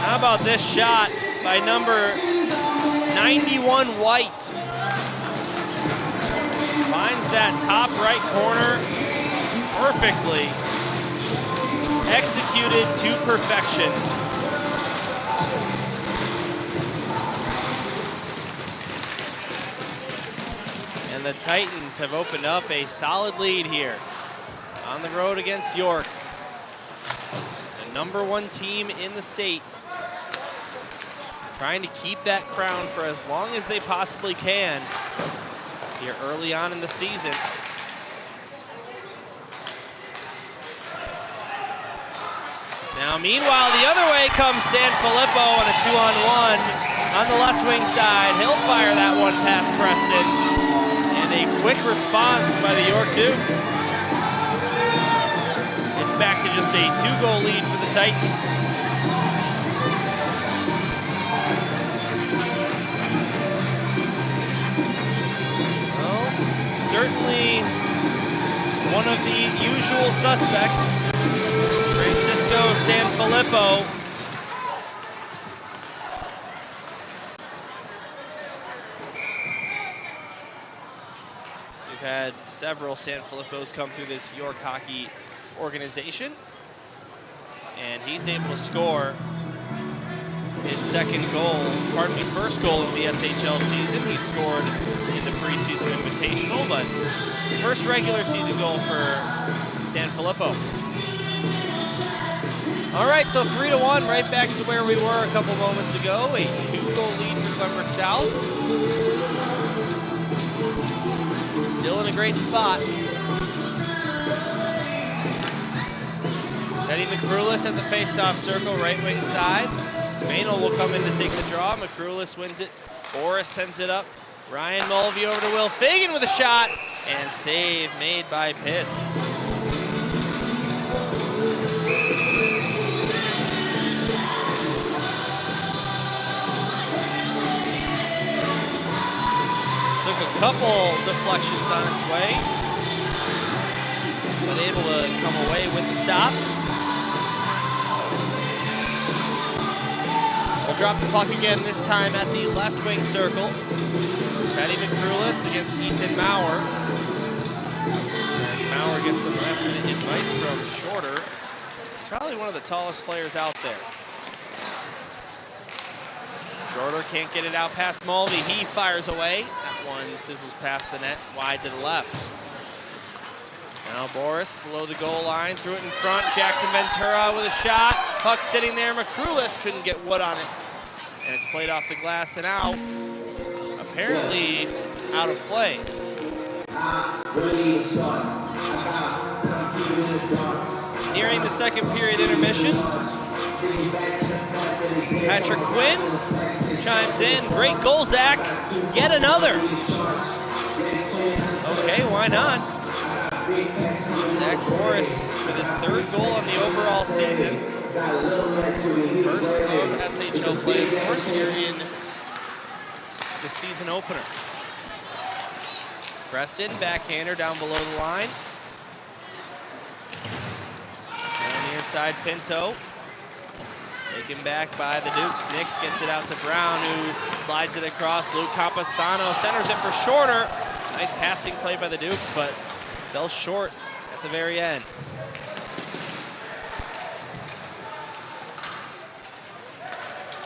How about this shot by number 91 White? Finds that top right corner perfectly. Executed to perfection. And the Titans have opened up a solid lead here on the road against York. The #1 team in the state, trying to keep that crown for as long as they possibly can here early on in the season. Now, meanwhile, the other way comes Sanfilippo on a 2-on-1 on the left wing side. He'll fire that one past Preston. And a quick response by the York Dukes. It's back to just a 2-goal lead for the Titans. Well, certainly one of the usual suspects, Francisco Sanfilippo, had several San Filippos come through this York hockey organization. And he's able to score his first goal of the SHL season. He scored in the preseason invitational, but first regular season goal for San Filippo. All right, so 3-1, right back to where we were a couple moments ago. A 2-goal lead for Glenbrook South. Still in a great spot. Teddy McCrulis at the face-off circle, right wing side. Spanel will come in to take the draw. McCrulis wins it. Boris sends it up. Ryan Mulvey over to Will Fagan with a shot. And save made by Pisk. Took a couple deflections on its way, but able to come away with the stop. We'll drop the puck again, this time at the left wing circle. Teddy McCrulis against Ethan Maurer. As Maurer gets some last minute advice from Shorter. He's probably one of the tallest players out there. Shorter can't get it out past Mulvey. He fires away. That one sizzles past the net, wide to the left. Now Boris below the goal line, threw it in front. Jackson Ventura with a shot. Puck sitting there. McCrulis couldn't get wood on it. And it's played off the glass and out. Apparently out of play. Nearing the second period intermission. Patrick Quinn chimes in. Great goal, Zach. Yet another. Okay, why not? Zach Boris with his third goal on the overall season. First of SHL play, of course, here in the season opener. Preston, backhander down below the line. On near side, Pinto. Taken back by the Dukes. Nix gets it out to Brown, who slides it across. Luke Campasano centers it for Shorter. Nice passing play by the Dukes, but fell short at the very end.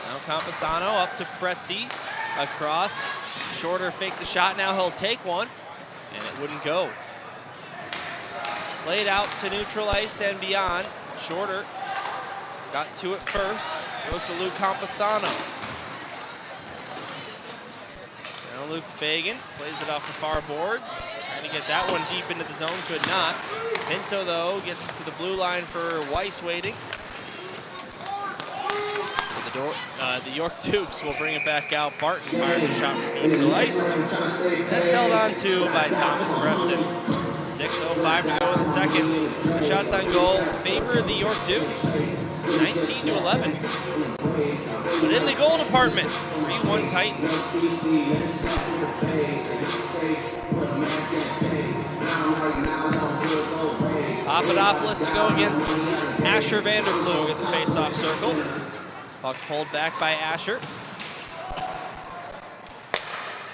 Now Campasano up to Pretzi. Across. Shorter faked the shot. Now he'll take one, and it wouldn't go. Played out to neutral ice and beyond. Shorter got to it first. Goes to Luke Campasano. Now Luke Fagan plays it off the far boards. Trying to get that one deep into the zone, could not. Pinto, though, gets it to the blue line for Weiss waiting. The York Dukes will bring it back out. Barton fires a shot from neutral ice. That's held on to by Thomas Preston. 6:05 to go in the second. The shots on goal favor the York Dukes, 19-11. But in the goal department, 3-1 Titans. Papadopoulos to go against Asher Vanderplug at the face-off circle. Puck pulled back by Asher.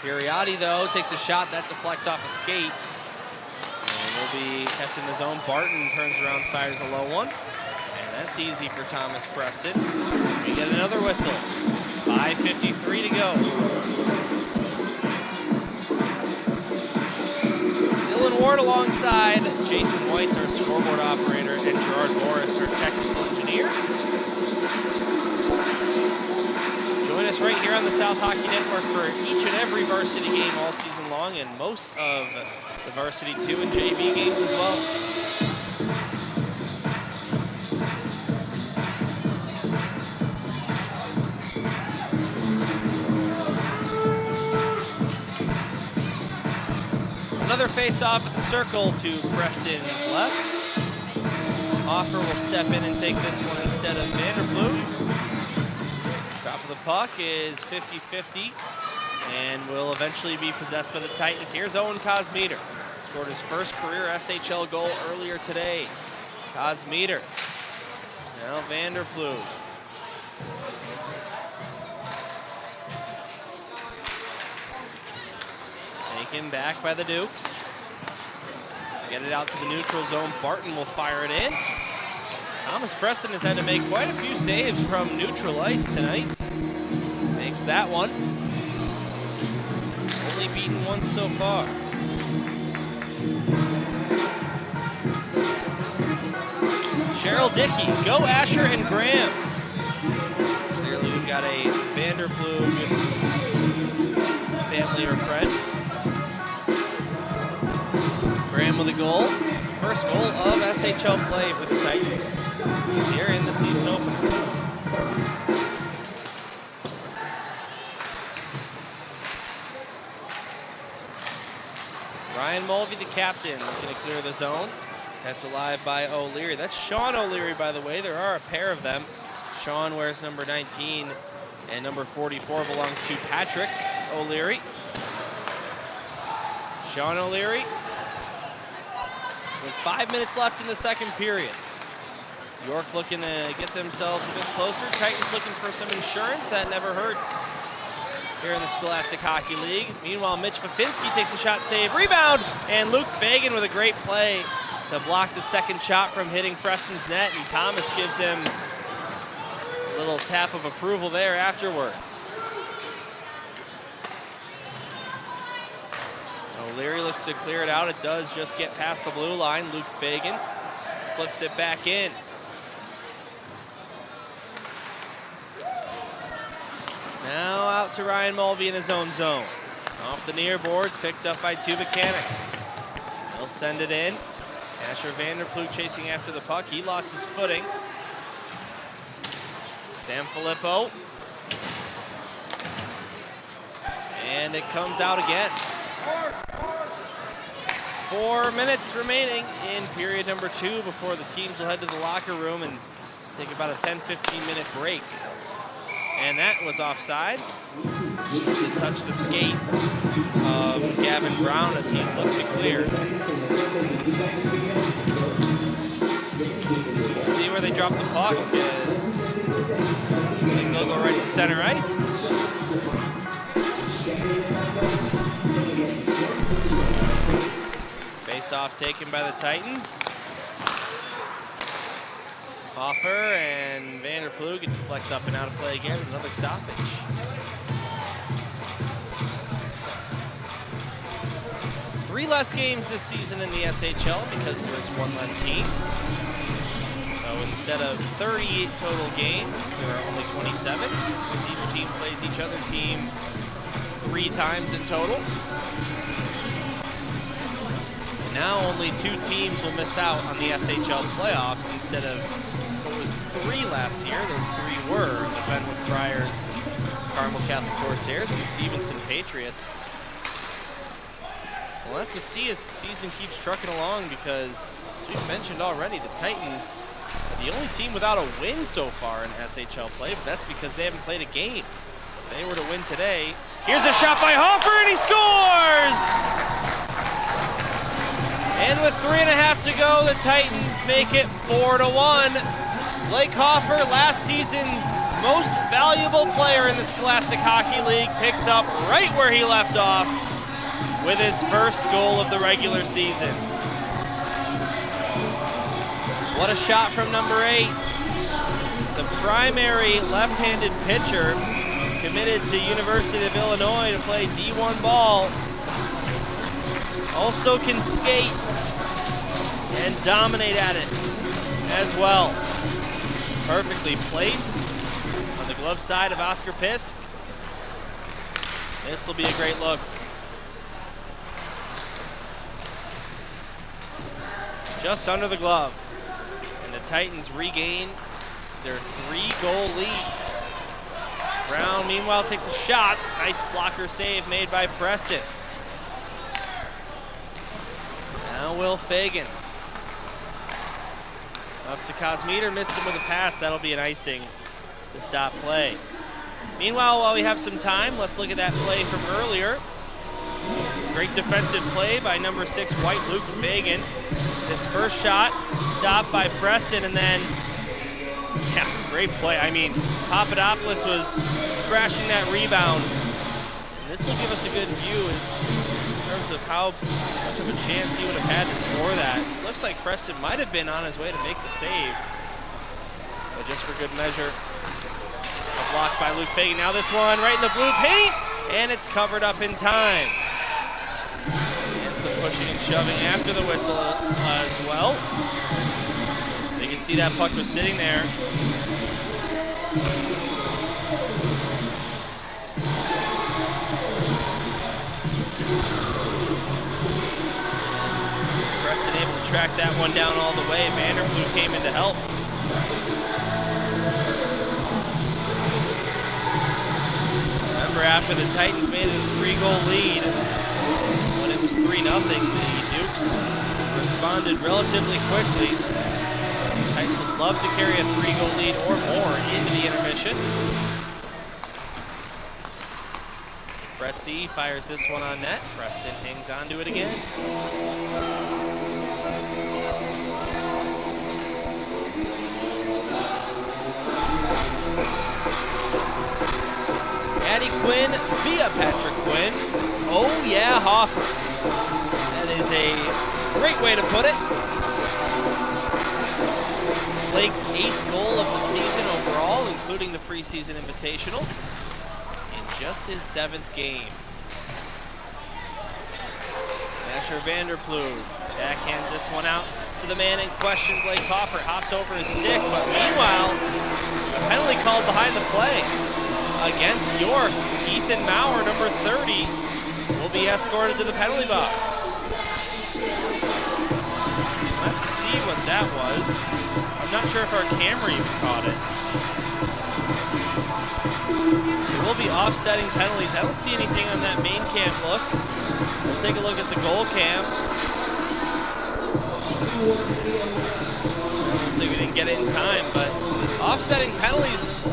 Piriotti, though, takes a shot that deflects off a skate. And will be kept in the zone. Barton turns around, fires a low one. And that's easy for Thomas Preston. We get another whistle. 5:53 to go. Dylan Ward alongside Jason Weiss, our scoreboard operator, and Gerard Morris, our technical engineer. Join us right here on the South Hockey Network for each and every varsity game all season long, and most of the varsity 2 and JV games as well. Another face-off at the circle to Preston's left. Offer will step in and take this one instead of Vanderplug. Top of the puck is 50-50 and will eventually be possessed by the Titans. Here's Owen Cosmeter. Scored his first career SHL goal earlier today. Cosmeter. Now Vanderplug. Taken back by the Dukes. Get it out to the neutral zone. Barton will fire it in. Thomas Preston has had to make quite a few saves from neutral ice tonight. Makes that one. Only beaten once so far. Cheryl Dickey, go Asher and Graham. Clearly we've got a Vanderplug family or friend. Graham with a goal. First goal of SHL play for the Titans here in the season opener. Ryan Mulvey, the captain, looking to clear the zone. Kept alive by O'Leary. That's Sean O'Leary, by the way. There are a pair of them. Sean wears number 19, and number 44 belongs to Patrick O'Leary. Sean O'Leary with 5 minutes left in the second period. York looking to get themselves a bit closer. Titans looking for some insurance. That never hurts here in the Scholastic Hockey League. Meanwhile, Mitch Fafinski takes a shot, save, rebound, and Luke Fagan with a great play to block the second shot from hitting Preston's net, and Thomas gives him a little tap of approval there afterwards. O'Leary looks to clear it out. It does just get past the blue line. Luke Fagan flips it back in. Now out to Ryan Mulvey in his own zone. Off the near boards, picked up by Tubuchanan. He'll send it in. Asher Vanderplug chasing after the puck. He lost his footing. Sam Filippo. And it comes out again. 4 minutes remaining in period number 2 before the teams will head to the locker room and take about a 10-15 minute break. And that was offside. As it touched the skate of Gavin Brown as he looked to clear. We'll see where they drop the puck, because looks like they'll go right to center ice. Face-off taken by the Titans. Hoffer and Vanderplug get deflects up and out of play again. Another stoppage. Three less games this season in the SHL because there is one less team. So instead of 38 total games, there are only 27, as each team plays each other team 3 times in total. Now only 2 teams will miss out on the SHL playoffs instead of what was 3 last year. Those 3 were the Fenwick Friars, Carmel Catholic Corsairs, and Stevenson Patriots. We'll have to see as the season keeps trucking along, because, as we've mentioned already, the Titans are the only team without a win so far in SHL play, but that's because they haven't played a game. If they were to win today, here's a shot by Hoffer, and he scores! And with 3.5 to go, the Titans make it 4-1. Blake Hoffer, last season's most valuable player in the Scholastic Hockey League, picks up right where he left off with his first goal of the regular season. What a shot from number 8. The primary left-handed pitcher, committed to University of Illinois to play D1 ball, also can skate and dominate at it as well. Perfectly placed on the glove side of Oscar Pisk. This will be a great look. Just under the glove. And the Titans regain their 3-goal lead. Brown, meanwhile, takes a shot. Nice blocker save made by Preston. Now Will Fagan. Up to Cosmeter, missed him with a pass. That'll be an icing to stop play. Meanwhile, while we have some time, let's look at that play from earlier. Great defensive play by number 6, White Luke Fagan. His first shot stopped by Preston, and then, yeah, great play. I mean, Papadopoulos was crashing that rebound. And this will give us a good view, terms of how much of a chance he would have had to score that. Looks like Preston might have been on his way to make the save. But just for good measure, a block by Luke Fagan. Now this one right in the blue paint, and it's covered up in time. And some pushing and shoving after the whistle as well. You can see that puck was sitting there. Preston able to track that one down all the way. Vanderploeg came in to help. Remember, after the Titans made it a 3-goal lead, when it was 3-0, the Dukes responded relatively quickly. The Titans would love to carry a 3-goal lead or more into the intermission. Brett C. fires this one on net. Preston hangs on to it again. Maddie Quinn via Patrick Quinn. Oh yeah, Hoffer. That is a great way to put it. Blake's 8th goal of the season overall, including the preseason invitational, in just his 7th game. Asher Vanderploeg backhands this one out to the man in question. Blake Hoffer hops over his stick, but meanwhile, a penalty called behind the play against York. Ethan Maurer, number 30, will be escorted to the penalty box. We'll have to see what that was. I'm not sure if our camera even caught it. There will be offsetting penalties. I don't see anything on that main cam look. We'll take a look at the goal cam. Looks like we didn't get it in time, but offsetting penalties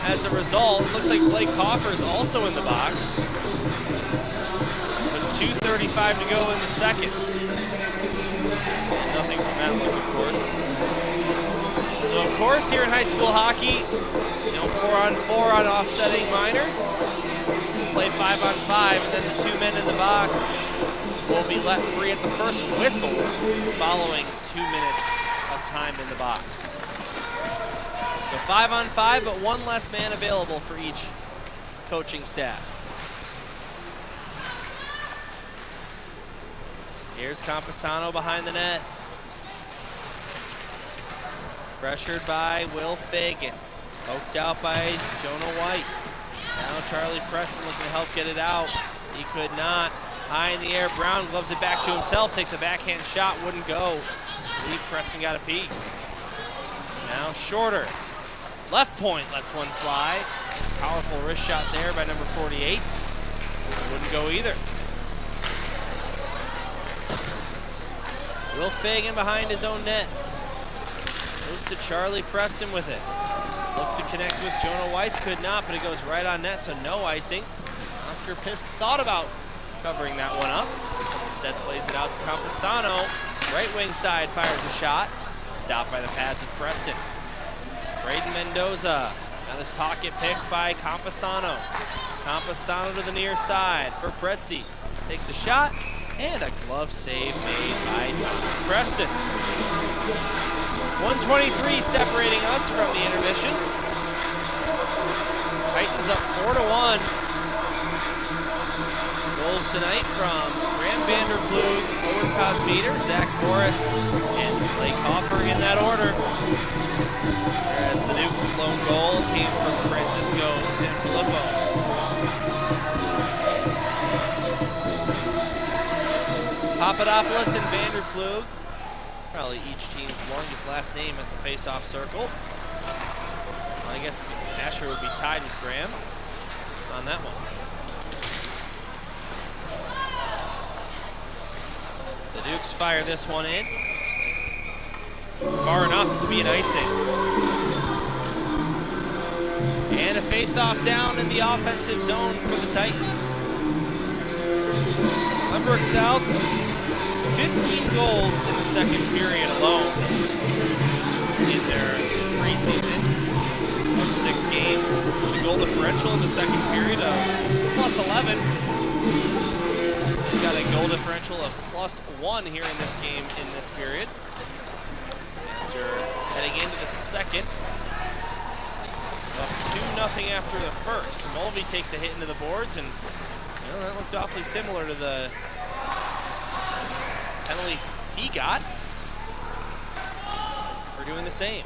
as a result. It looks like Blake Hoffer is also in the box. With 2:35 to go in the second. And nothing from that look, of course. So, of course, here in high school hockey, 4-on-4 on offsetting minors. Play 5-on-5, and then the 2 men in the box will be let free at the first whistle following 2 minutes of time in the box. So 5-on-5, but 1 less man available for each coaching staff. Here's Camposano behind the net. Pressured by Will Fagan. Poked out by Jonah Weiss. Now Charlie Preston looking to help get it out. He could not. High in the air, Brown gloves it back to himself, takes a backhand shot, wouldn't go. Lee Preston got a piece. Now Shorter. Left point lets one fly. Nice powerful wrist shot there by number 48. Wouldn't go either. Will Fagan behind his own net. Goes to Charlie Preston with it. Looked to connect with Jonah Weiss, could not, but it goes right on net, so no icing. Oscar Pisk thought about covering that one up. Instead plays it out to Camposano. Right wing side fires a shot. Stopped by the pads of Preston. Braden Mendoza got his pocket picked by Camposano. Camposano to the near side for Pretzi. Takes a shot, and a glove save made by Thomas Preston. 1:23 separating us from the intermission. Titans up 4-1. Goals tonight from Graham Vanderploeg, Owen Cosmeter, Zach Morris, and Blake Hoffer in that order. Whereas the Duke's lone goal came from Francisco Sanfilippo. Papadopoulos and Vanderploeg. Probably each team's longest last name at the face-off circle. Well, I guess Asher would be tied with Graham on that one. The Dukes fire this one in. Far enough to be an icing. And a face-off down in the offensive zone for the Titans. Lemberg South, 15 goals in the second period alone in their preseason of 6 games. The goal differential in the second period of +11. We've got a goal differential of +1 here in this game in this period. After heading into the second, up 2-0 after the first. Mulvey takes a hit into the boards, and that looked awfully similar to the penalty he got for doing the same.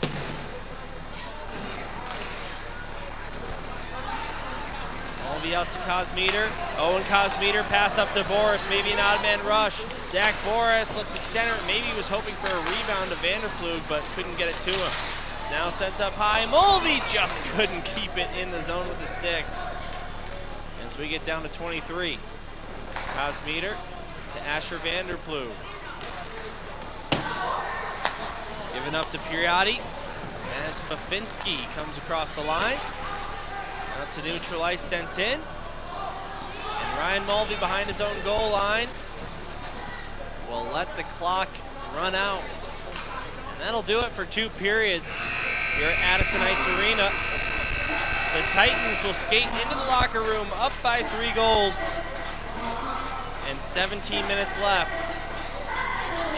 Mulvey out to Kosmeter. Owen Kosmeter, pass up to Boris. Maybe an odd man rush. Zach Boris looked to center. Maybe he was hoping for a rebound to Vanderplug, but couldn't get it to him. Now sent up high. Mulvey just couldn't keep it in the zone with the stick. And so we get down to 23. Kosmeter to Asher Vanderplug. Given up to Piriotti as Fafinski comes across the line. Out to neutral ice, sent in. And Ryan Mulvey behind his own goal line will let the clock run out. And that'll do it for 2 periods here at Addison Ice Arena. The Titans will skate into the locker room up by 3 goals. And 17 minutes left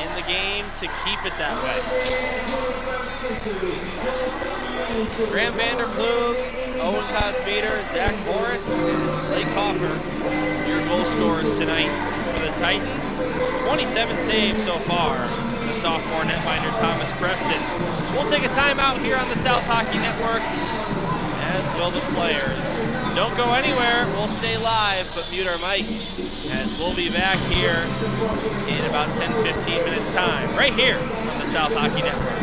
in the game to keep it that way. Graham Vanderplug, Owen Kosmeter, Zach Boris, and Blake Hoffer, your goal scorers tonight for the Titans. 27 saves so far for the sophomore netminder Thomas Preston. We'll take a timeout here on the South Hockey Network, as will the players. Don't go anywhere, we'll stay live, but mute our mics, as we'll be back here in about 10-15 minutes time, right here on the South Hockey Network.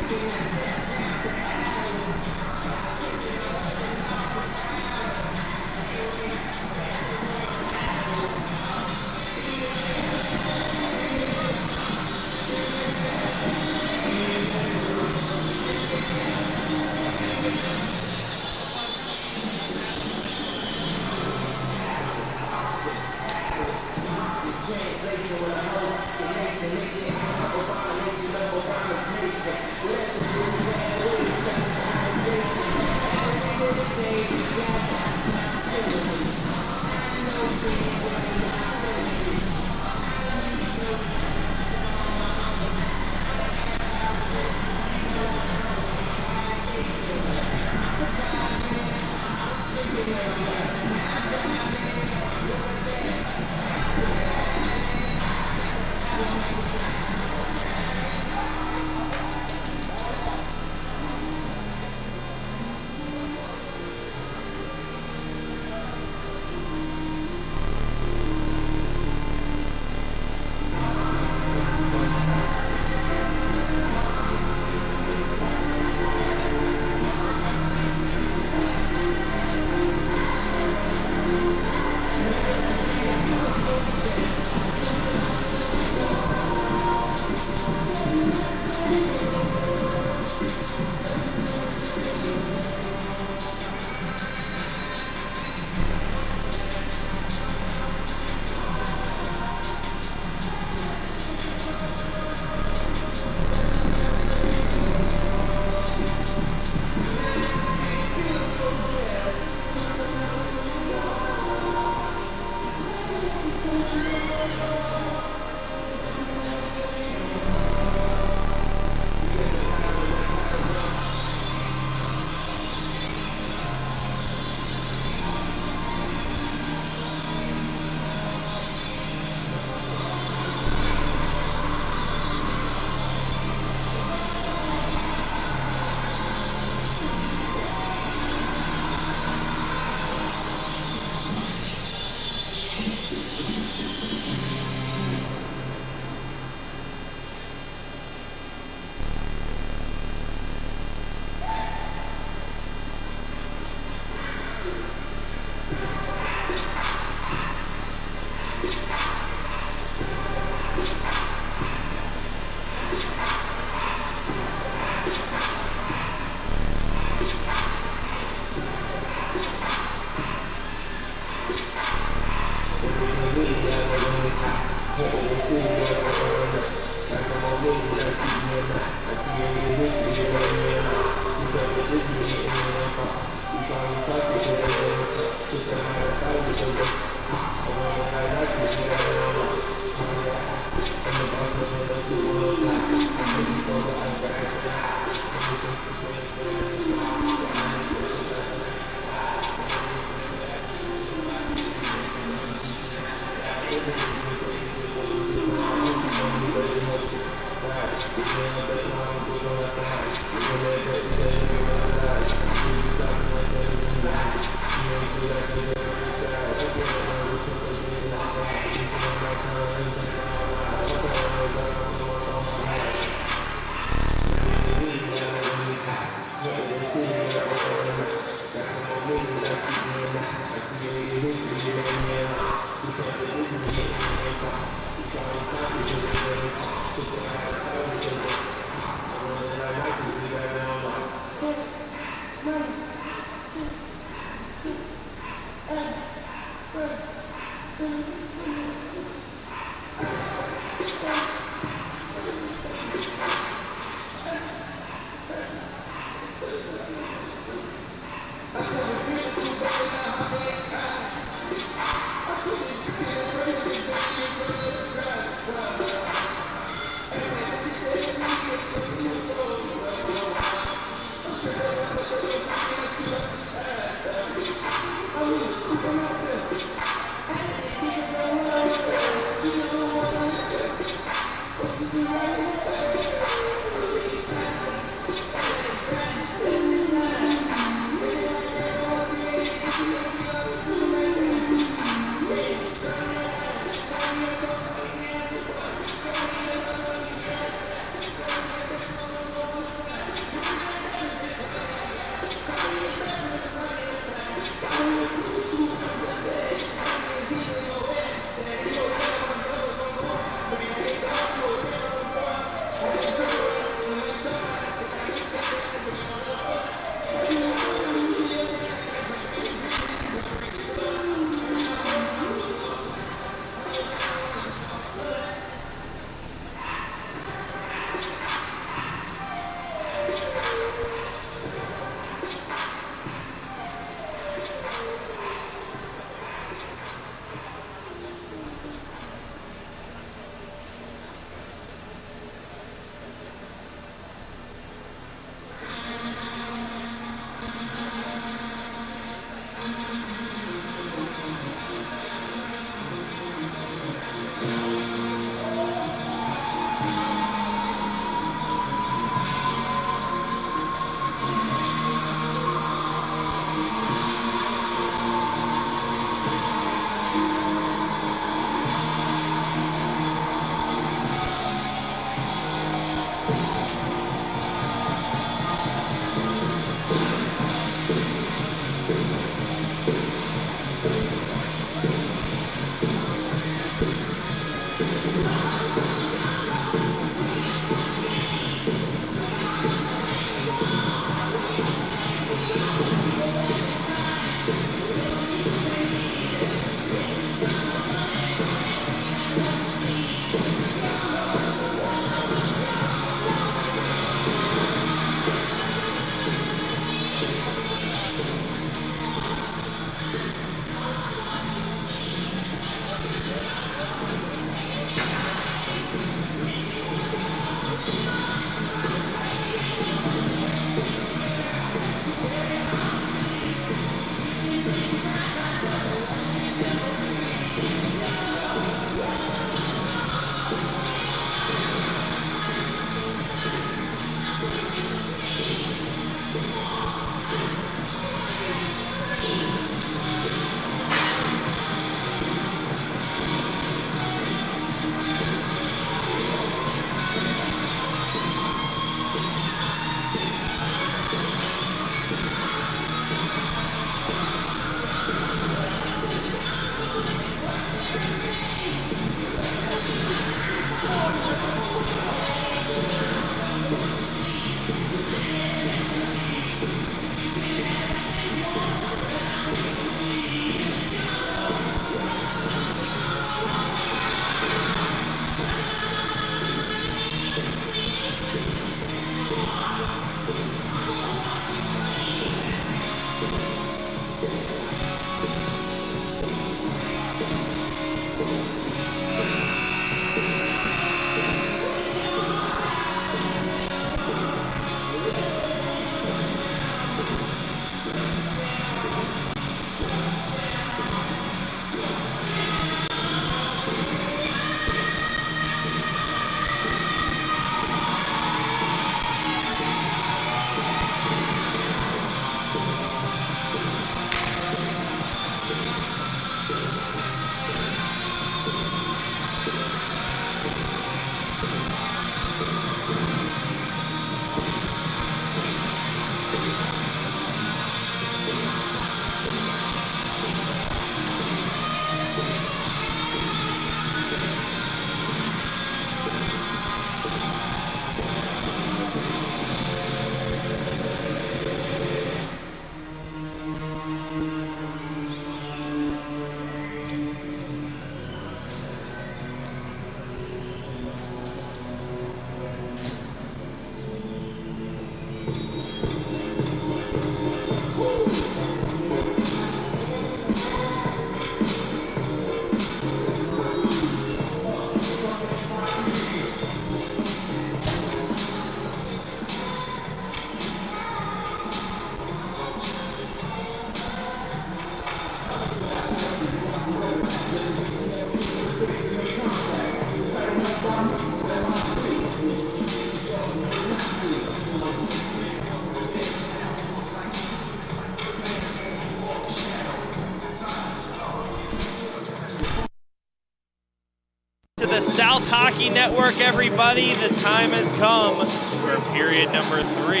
To the South Hockey Network, everybody. The time has come for period number 3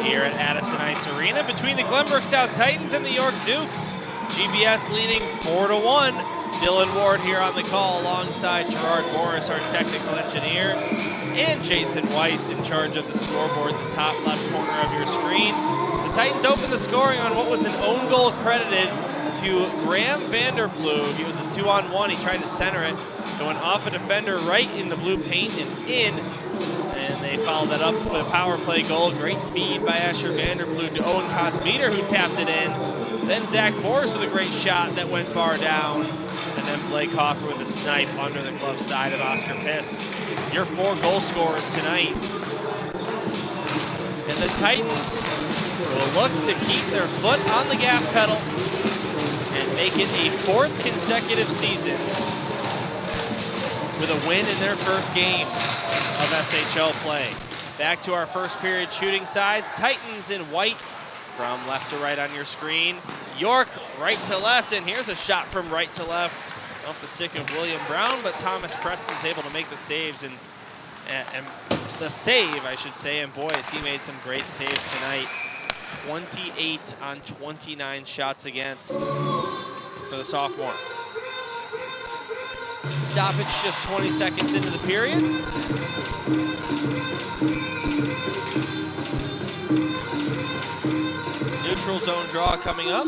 here at Addison Ice Arena between the Glenbrook South Titans and the York Dukes. GBS leading 4-1. Dylan Ward here on the call alongside Gerard Morris, our technical engineer, and Jason Weiss in charge of the scoreboard, the top left corner of your screen. The Titans opened the scoring on what was an own goal credited to Graham Vanderplug. He was a 2-on-1. He tried to center it, going off a defender right in the blue paint and in. And they followed that up with a power play goal. Great feed by Asher Vanderplug to Owen Kosmeter, who tapped it in. Then Zach Boris with a great shot that went far down. And then Blake Hoffer with a snipe under the glove side of Oscar Pisk. Your 4 goal scorers tonight. And the Titans will look to keep their foot on the gas pedal and make it a 4th consecutive season with a win in their first game of SHL play. Back to our first period shooting sides. Titans in white from left to right on your screen. York right to left, and here's a shot from right to left off the stick of William Brown, but Thomas Preston's able to make the saves and the save, I should say, and boy, has he made some great saves tonight. 28 on 29 shots against for the sophomore. Stoppage just 20 seconds into the period. Neutral zone draw coming up.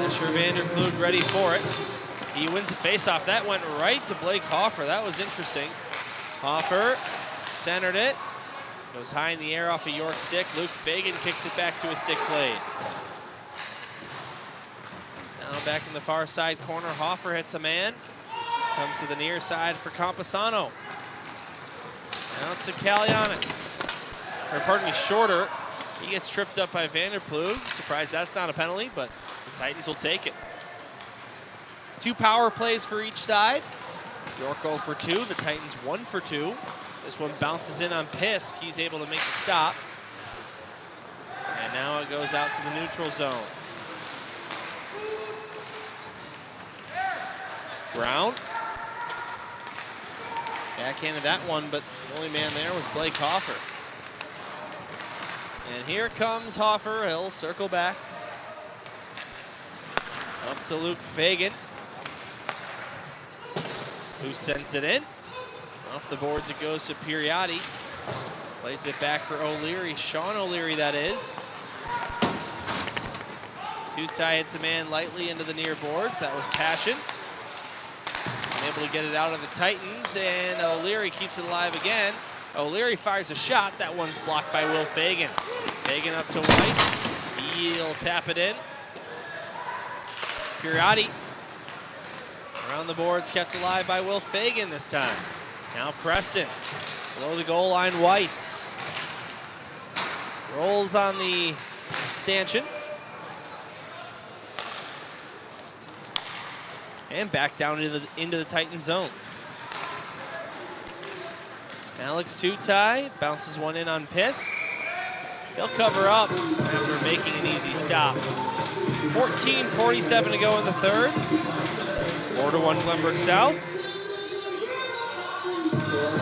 Asher Vanderplug ready for it. He wins the faceoff. That went right to Blake Hoffer. That was interesting. Hoffer centered it. Goes high in the air off a York stick. Luke Fagan kicks it back to a stick blade. Now back in the far side corner, Hoffer hits a man. Comes to the near side for Camposano. Now to Kalianis. Or pardon me, Shorter. He gets tripped up by Vanderplug. Surprised that's not a penalty, but the Titans will take it. 2 power plays for each side. York 0 for 2, the Titans 1 for 2. This one bounces in on Pisk. He's able to make the stop. And now it goes out to the neutral zone. Brown. Backhanded that one, but the only man there was Blake Hoffer. And here comes Hoffer. He'll circle back. Up to Luke Fagan, who sends it in. Off the boards it goes to Piriotti. Plays it back for O'Leary. Sean O'Leary, that is. Tutai hits a man lightly into the near boards. That was Passion. Able to get it out of the Titans, and O'Leary keeps it alive again. O'Leary fires a shot. That one's blocked by Will Fagan. Fagan up to Weiss. He'll tap it in. Piriotti around the boards, kept alive by Will Fagan this time. Now Preston, below the goal line, Weiss. Rolls on the stanchion. And back down into the Titan zone. Alex Tutai bounces one in on Pisk. He'll cover up after making an easy stop. 14:47 to go in the third. 4-1 Glenbrook South.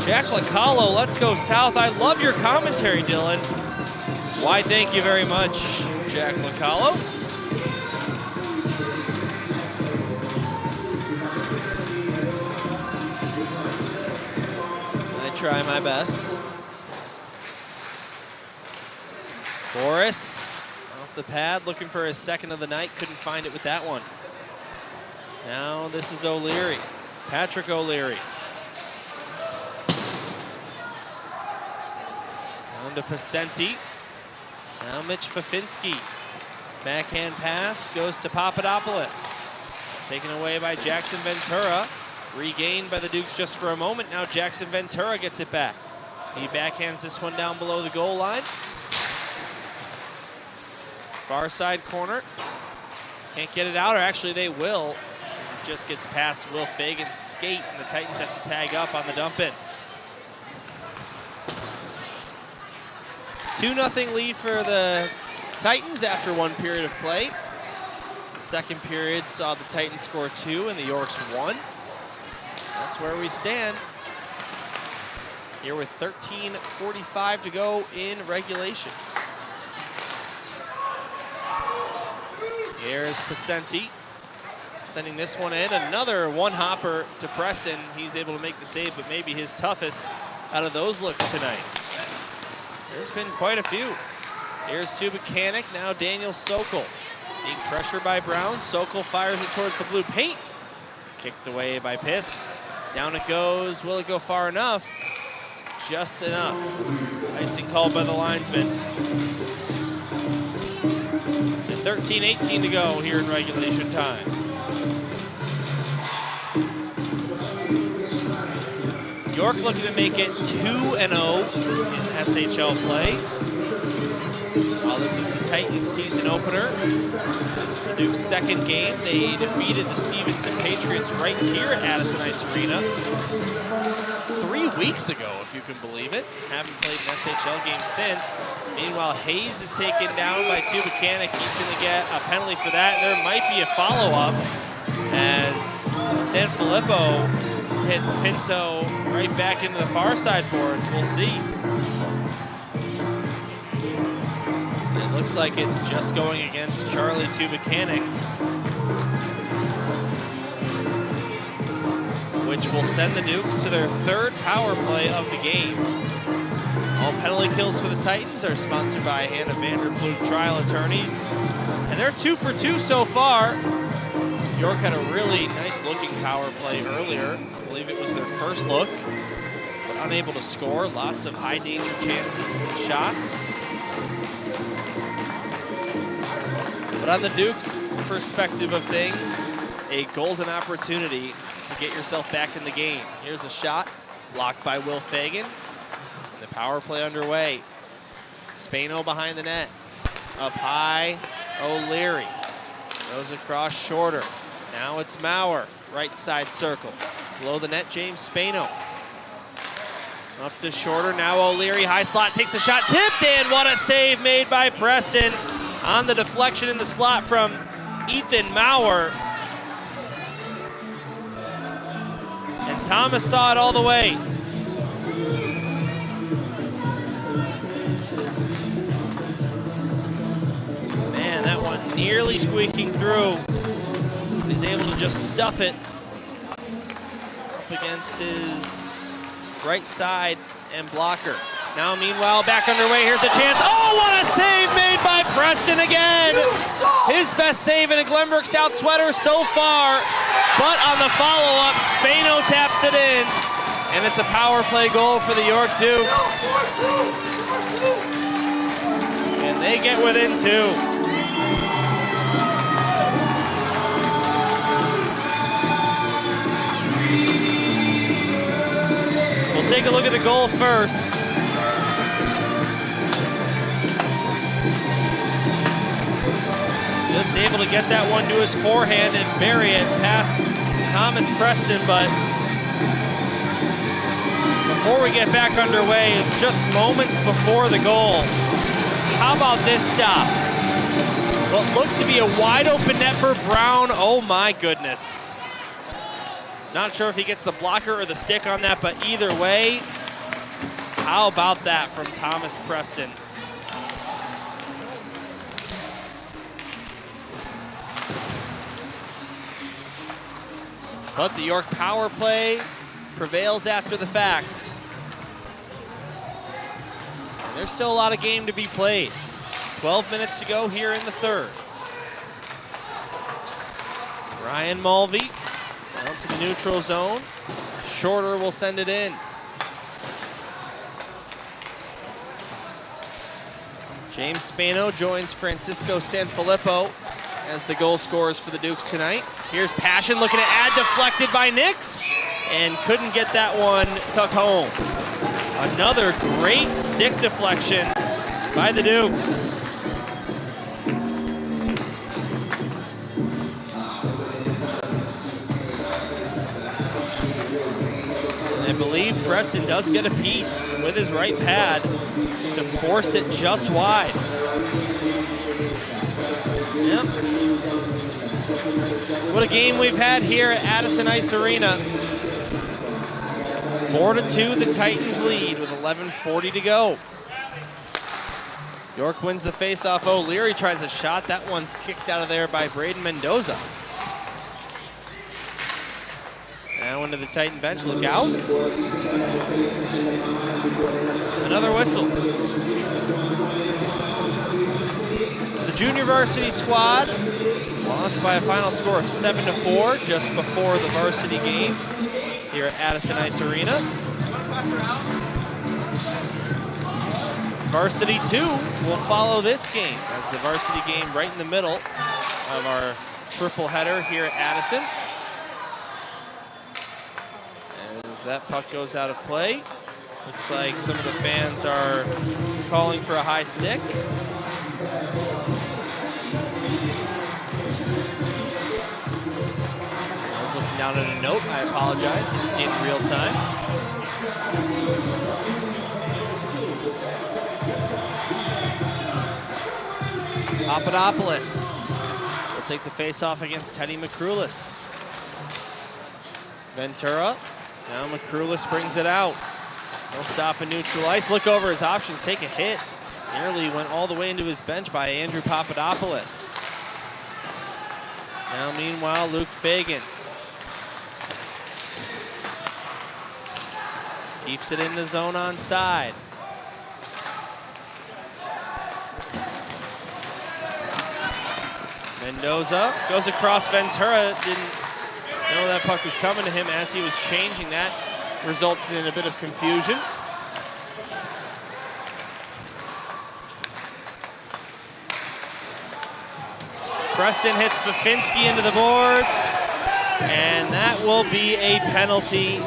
Jack Lacalo, let's go South. I love your commentary, Dylan. Why, thank you very much, Jack Lacalo. I try my best. Boris off the pad, looking for his second of the night. Couldn't find it with that one. Now this is O'Leary. Patrick O'Leary. Down to Pacenti. Now Mitch Fafinski. Backhand pass goes to Papadopoulos. Taken away by Jackson Ventura. Regained by the Dukes just for a moment. Now Jackson Ventura gets it back. He backhands this one down below the goal line. Far side corner. Can't get it out, or actually they will, as it just gets past Will Fagan's skate, and the Titans have to tag up on the dump in. 2-0 lead for the Titans after one period of play. second period saw the Titans score 2 and the Yorks 1. That's where we stand. Here with 13:45 to go in regulation. Here's Pacenti sending this one in. Another one-hopper to Preston. He's able to make the save, but maybe his toughest out of those looks tonight. There's been quite a few. Here's to Buchanan, now Daniel Sokol. Being pressured by Brown, Sokol fires it towards the blue paint. Kicked away by Pisk. Down it goes. Will it go far enough? Just enough. Icing called by the linesman. And 13:18 to go here in regulation time. York looking to make it 2-0 in SHL play. While this is the Titans season opener, this is the Duke's second game. They defeated the Stevenson Patriots right here at Addison Ice Arena 3 weeks ago, if you can believe it. Haven't played an SHL game since. Meanwhile, Hayes is taken down by two Buchanan. He's going to get a penalty for that. There might be a follow-up as Sanfilippo hits Pinto right back into the far side boards. We'll see. It looks like it's just going against Charlie Tubuchanan, which will send the Dukes to their third power play of the game. All penalty kills for the Titans are sponsored by Hannah Vanderploeg Trial Attorneys, and they're 2 for 2 so far. York had a really nice looking power play earlier. I believe it was their first look, but unable to score. Lots of high danger chances and shots. But on the Duke's perspective of things, a golden opportunity to get yourself back in the game. Here's a shot, blocked by Will Fagan. And the power play underway. Spano behind the net. Up high, O'Leary. Goes across shorter. Now it's Maurer, right side circle. Below the net, James Spano. Up to shorter, now O'Leary, high slot, takes a shot, tipped, and what a save made by Preston on the deflection in the slot from Ethan Maurer. And Thomas saw it all the way. Man, that one nearly squeaking through. He's able to just stuff it up against his right side and blocker. Now, meanwhile, back underway. Here's a chance. Oh, what a save made by Preston again. His best save in a Glenbrook South sweater so far. But on the follow-up, Spano taps it in. And it's a power play goal for the York Dukes. And they get within 2. We'll take a look at the goal first. Just able to get that one to his forehand and bury it past Thomas Preston, but before we get back underway, just moments before the goal, how about this stop? What looked to be a wide open net for Brown. Oh my goodness. Not sure if he gets the blocker or the stick on that, but either way, how about that from Thomas Preston? But the York power play prevails after the fact. And there's still a lot of game to be played. 12 minutes to go here in the third. Ryan Mulvey out to the neutral zone. Shorter will send it in. James Spano joins Francisco Sanfilippo as the goal scorers for the Dukes tonight. Here's Passion looking to add, deflected by Nix, and couldn't get that one tucked home. Another great stick deflection by the Dukes. I believe Preston does get a piece with his right pad to force it just wide. Yep. What a game we've had here at Addison Ice Arena. 4-2, the Titans lead with 11:40 to go. York wins the faceoff. O'Leary tries a shot. That one's kicked out of there by Braden Mendoza. Now into the Titan bench, look out. Another whistle. The junior varsity squad lost by a final score of 7-4 just before the varsity game here at Addison Ice Arena. Varsity 2 will follow this game as the varsity game right in the middle of our triple header here at Addison. As that puck goes out of play, looks like some of the fans are calling for a high stick. I was looking down at a note. I apologize. Didn't see it in real time. Papadopoulos will take the face-off against Teddy McCrulis. Ventura, now McCrulis brings it out. He'll stop in neutral ice, look over his options, take a hit. Nearly went all the way into his bench by Andrew Papadopoulos. Now meanwhile, Luke Fagan keeps it in the zone onside. Mendoza goes across Ventura, didn't know that puck was coming to him as he was changing. That resulted in a bit of confusion. Preston hits Fafinski into the boards, and that will be a penalty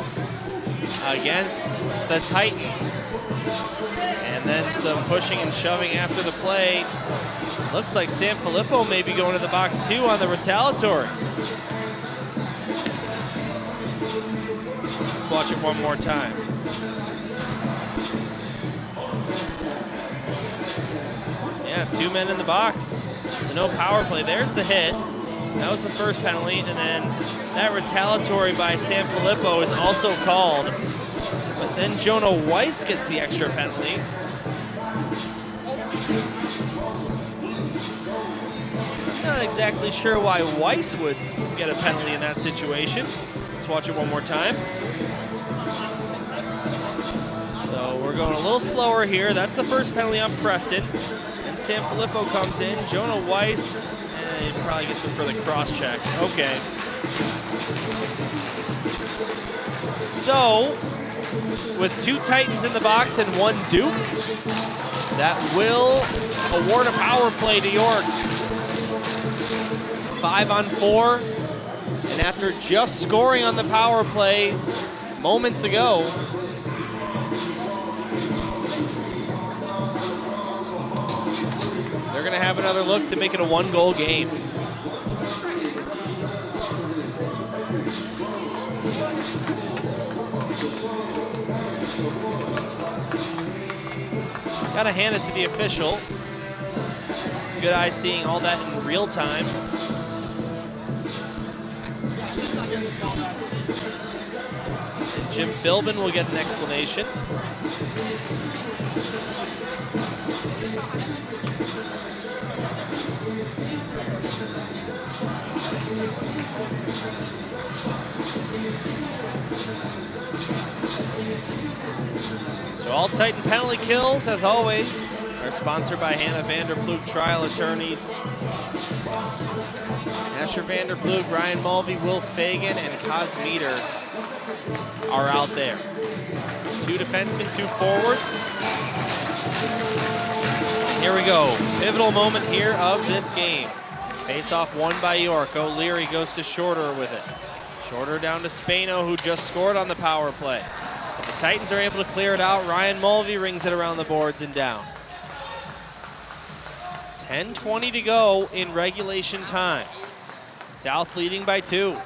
against the Titans. And then some pushing and shoving after the play. Looks like Sam Filippo may be going to the box too on the retaliatory. Let's watch it one more time. Yeah, 2 men in the box, so no power play. There's the hit. That was the first penalty, and then that retaliatory by Sam Filippo is also called. But then Jonah Weiss gets the extra penalty. I'm not exactly sure why Weiss would get a penalty in that situation. Let's watch it one more time. So we're going a little slower here. That's the first penalty on Preston. And Sam Filippo comes in. Jonah Weiss, he probably gets him for the cross check. Okay. So, with 2 Titans in the box and 1 Duke, that will award a power play to York. 5-on-4, and after just scoring on the power play moments ago, they're going to have another look to make it a 1-goal game. Got to hand it to the official. Good eye seeing all that in real time. Jim Philbin will get an explanation. So all Titan penalty kills, as always, are sponsored by Hannah Vanderploeg Trial Attorneys. Asher Vanderploeg, Ryan Mulvey, Will Fagan, and Kaz Meter are out there. 2 defensemen, 2 forwards. And here we go. Pivotal moment here of this game. Face-off won by York. O'Leary goes to Shorter with it. Shorter down to Spano, who just scored on the power play. But the Titans are able to clear it out. Ryan Mulvey rings it around the boards and down. 10:20 to go in regulation time. South leading by 2.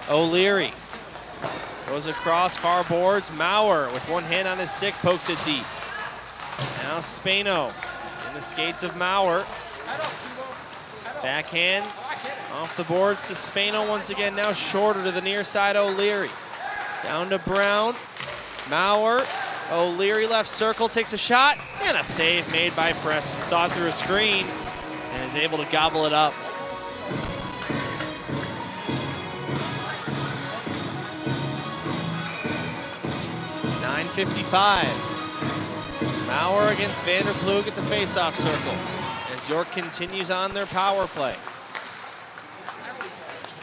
O'Leary goes across far boards. Maurer with one hand on his stick pokes it deep. Now Spano in the skates of Maurer. Backhand Off the boards to Spano once again, now shorter to the near side, O'Leary. Down to Brown, Maurer, O'Leary left circle, takes a shot, and a save made by Preston. Saw it through a screen and is able to gobble it up. .55. Maurer against Vanderploeg at the faceoff circle as York continues on their power play.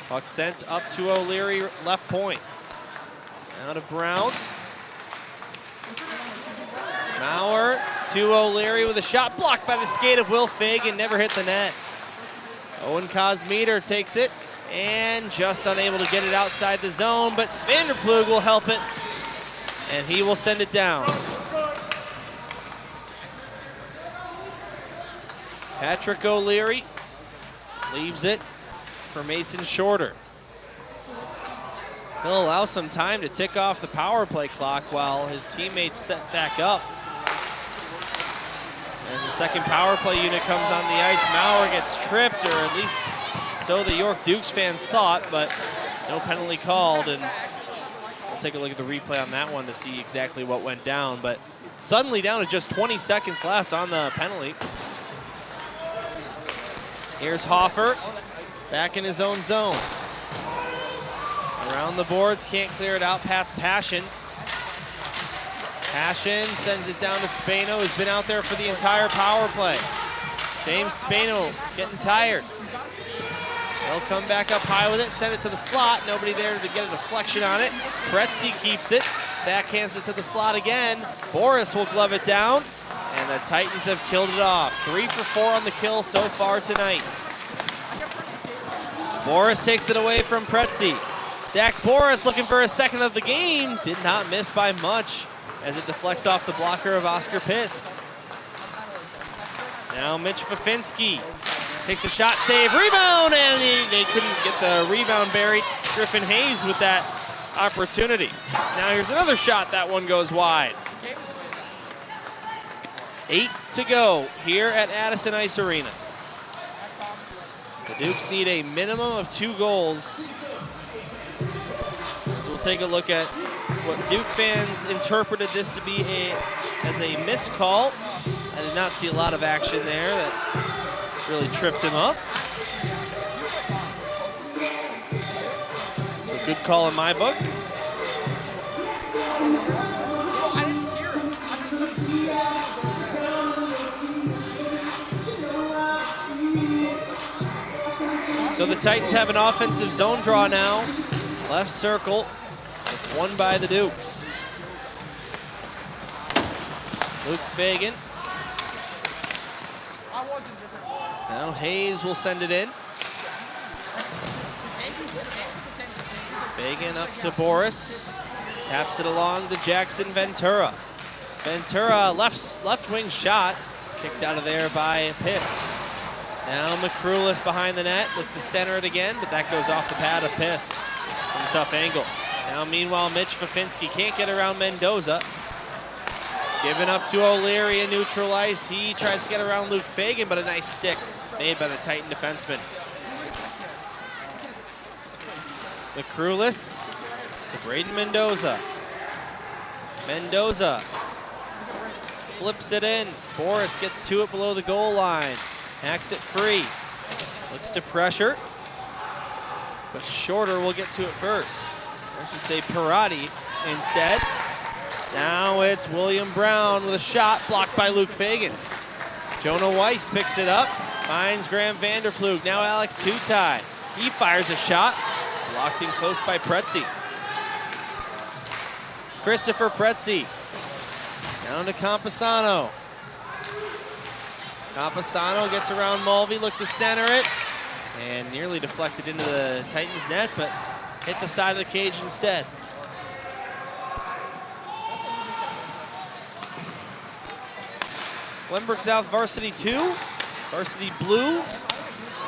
Puck sent up to O'Leary, left point. Now to Brown. Maurer to O'Leary with a shot blocked by the skate of Will Fagan, never hit the net. Owen Cosmeter takes it and just unable to get it outside the zone, but Vanderploeg will help it and he will send it down. Patrick O'Leary leaves it for Mason Shorter. He'll allow some time to tick off the power play clock while his teammates set back up. As the second power play unit comes on the ice, Maurer gets tripped, or at least so the York Dukes fans thought, but no penalty called, and we'll take a look at the replay on that one to see exactly what went down. But suddenly down to just 20 seconds left on the penalty. Here's Hoffer, back in his own zone. Around the boards, can't clear it out past Passion. Passion sends it down to Spano, who's been out there for the entire power play. James Spano getting tired. He'll come back up high with it, send it to the slot. Nobody there to get a deflection on it. Pretzi keeps it, backhands it to the slot again. Boris will glove it down, and the Titans have killed it off. 3 for 4 on the kill so far tonight. Boris takes it away from Pretzi. Zach Boris looking for a second of the game. Did not miss by much as it deflects off the blocker of Oscar Pisk. Now Mitch Fafinski takes a shot, save, rebound, and they couldn't get the rebound buried. Griffin Hayes with that opportunity. Now here's another shot, that one goes wide. 8 to go here at Addison Ice Arena. The Dukes need a minimum of 2 goals. As we'll take a look at what Duke fans interpreted this to be as a missed call. I did not see a lot of action there that really tripped him up. So good call in my book. So the Titans have an offensive zone draw now. Left circle. It's won by the Dukes. Luke Fagan. Now Hayes will send it in. Fagan up to Boris. Taps it along to Jackson Ventura. Ventura, left wing shot. Kicked out of there by Pisk. Now McCrulis behind the net. Look to center it again, but that goes off the pad of Pisk from a tough angle. Now meanwhile, Mitch Fafinski can't get around Mendoza. Given up to O'Leary in neutral ice. He tries to get around Luke Fagan, but a nice stick made by the Titan defenseman. McCrulis to Braden Mendoza. Mendoza flips it in. Boris gets to it below the goal line. Hacks it free. Looks to pressure, but Shorter will get to it first. I should say Pirati instead. Now it's William Brown with a shot blocked by Luke Fagan. Jonah Weiss picks it up, finds Graham Vanderploeg. Now Alex Tutai. He fires a shot, blocked in close by Pretzi. Christopher Pretzi. Down to Campasano. Campasano gets around Mulvey, looked to center it, and nearly deflected into the Titans net, but hit the side of the cage instead. Glenbrook South Varsity 2, Varsity Blue,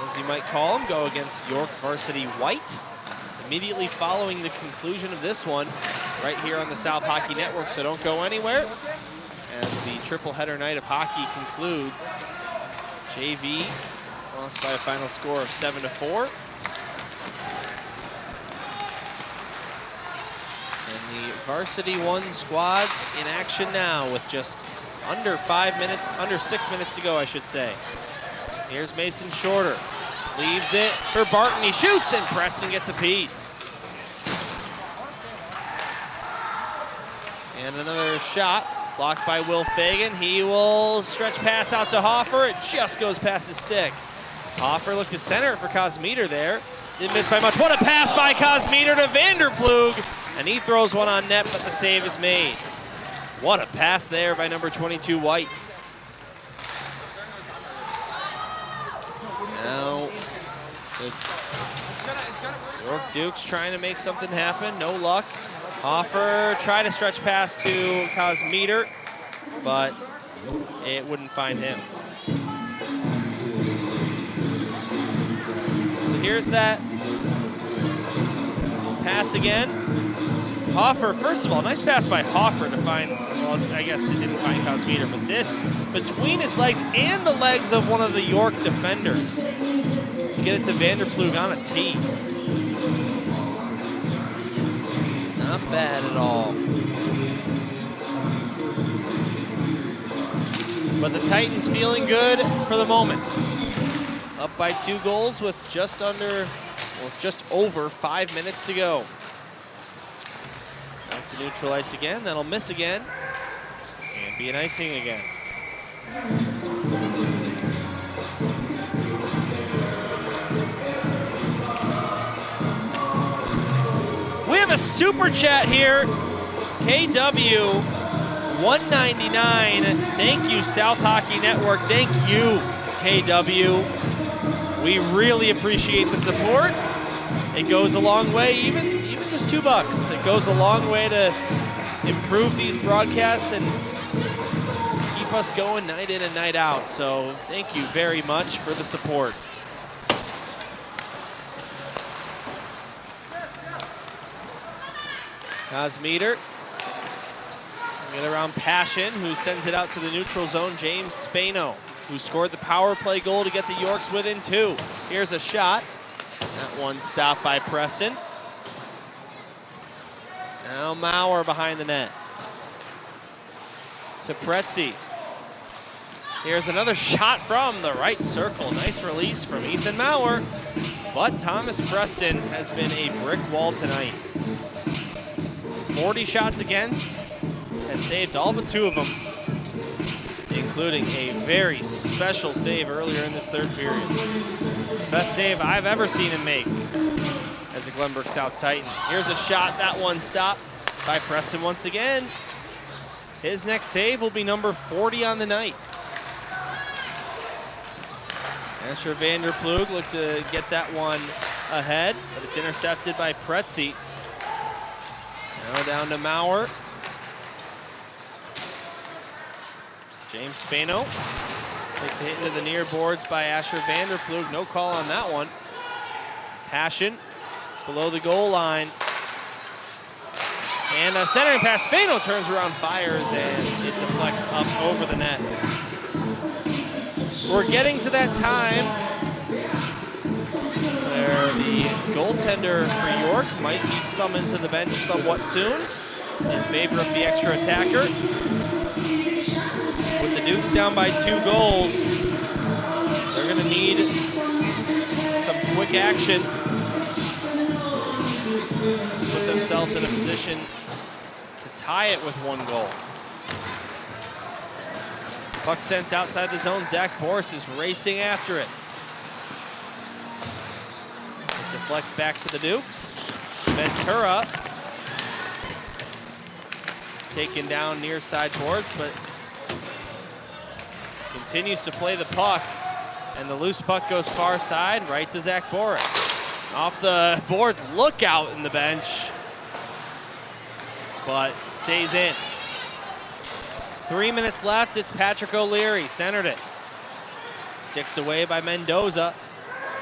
as you might call them, go against York Varsity White. Immediately following the conclusion of this one, right here on the South Hockey Network, so don't go anywhere. As the triple header night of hockey concludes, JV lost by a final score of 7-4. Varsity 1 squads in action now with just under 6 minutes to go, I should say. Here's Mason Shorter. Leaves it for Barton. He shoots, and Preston gets a piece. And another shot blocked by Will Fagan. He will stretch pass out to Hoffer. It just goes past his stick. Hoffer looked to center for Kosmeter there. Didn't miss by much. What a pass by Kosmeter to Vanderplug. And he throws one on net, but the save is made. What a pass there by number 22, White. Now, the York Dukes trying to make something happen. No luck. Hoffer tried to stretch pass to Kosmeter, but it wouldn't find him. So here's that pass again. Hoffer, first of all, nice pass by Hoffer to find, well, I guess it didn't find Kosmeter, but this between his legs and the legs of one of the York defenders to get it to Vanderplug on a tee. Not bad at all. But the Titans feeling good for the moment. Up by 2 goals with just over 5 minutes to go. Out to neutral ice again, that'll miss again, and be an icing again. We have a super chat here. KW 199. Thank you, South Hockey Network. Thank you, KW. We really appreciate the support. It goes a long way, even just $2. It goes a long way to improve these broadcasts and keep us going night in and night out. So thank you very much for the support. Kosmeter. Get around Passion, who sends it out to the neutral zone. James Spano, who scored the power play goal to get the Yorks within 2. Here's a shot. That one stopped by Preston. Now Maurer behind the net. To Pretzi. Here's another shot from the right circle. Nice release from Ethan Maurer. But Thomas Preston has been a brick wall tonight. 40 shots against, has saved all but 2 of them, including a very special save earlier in this 3rd period. Best save I've ever seen him make as a Glenbrook South Titan. Here's a shot, that one stopped by Preston once again. His next save will be number 40 on the night. Asher Vanderplug looked to get that one ahead, but it's intercepted by Pretzi. Now down to Maurer. James Spano takes a hit into the near boards by Asher Vanderplug. No call on that one. Passion below the goal line. And a centering pass. Spano turns around, fires, and it deflects up over the net. We're getting to that time where the goaltender for York might be summoned to the bench somewhat soon in favor of the extra attacker. With the Dukes down by 2 goals, they're going to need some quick action to put themselves in a position to tie it with 1 goal. Puck sent outside the zone. Zach Boris is racing after it. It deflects back to the Dukes. Ventura is taken down near side boards, but continues to play the puck, and the loose puck goes far side, right to Zach Boris. Off the boards, lookout in the bench, but stays in. 3 minutes left, it's Patrick O'Leary, centered it. Sticked away by Mendoza,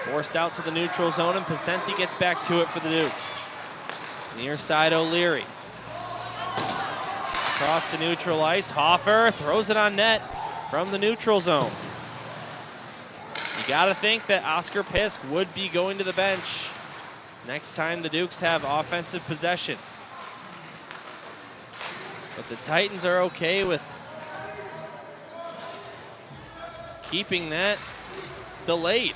forced out to the neutral zone, and Pacenti gets back to it for the Dukes. Near side O'Leary. Across to neutral ice, Hoffer throws it on net from the neutral zone. You gotta think that Oscar Pisk would be going to the bench next time the Dukes have offensive possession. But the Titans are okay with keeping that delayed.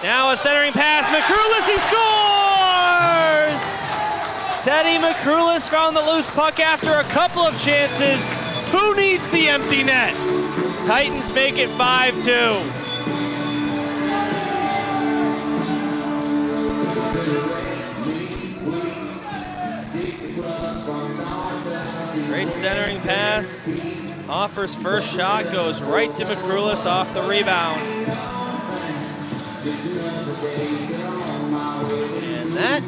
Now a centering pass, Makrulis, he scores! Teddy Makrulis found the loose puck after a couple of chances. Who needs the empty net? Titans make it 5-2. Great centering pass. Hoffer's first shot goes right to Makrulis off the rebound. And that,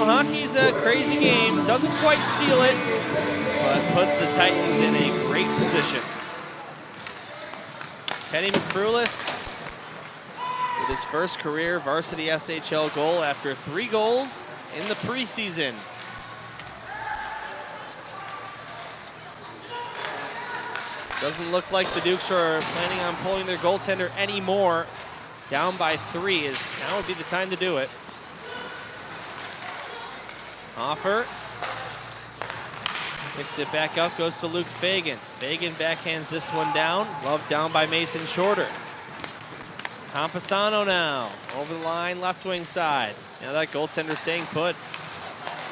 hockey's a crazy game. Doesn't quite seal it, but puts the Titans in a great position. Teddy Makrulis with his first career varsity SHL goal after 3 goals in the preseason. Doesn't look like the Dukes are planning on pulling their goaltender anymore. Down by 3 is now would be the time to do it. Hoffer picks it back up, goes to Luke Fagan. Fagan backhands this one down. Love down by Mason Shorter. Campesano now over the line, left wing side. Now that goaltender staying put.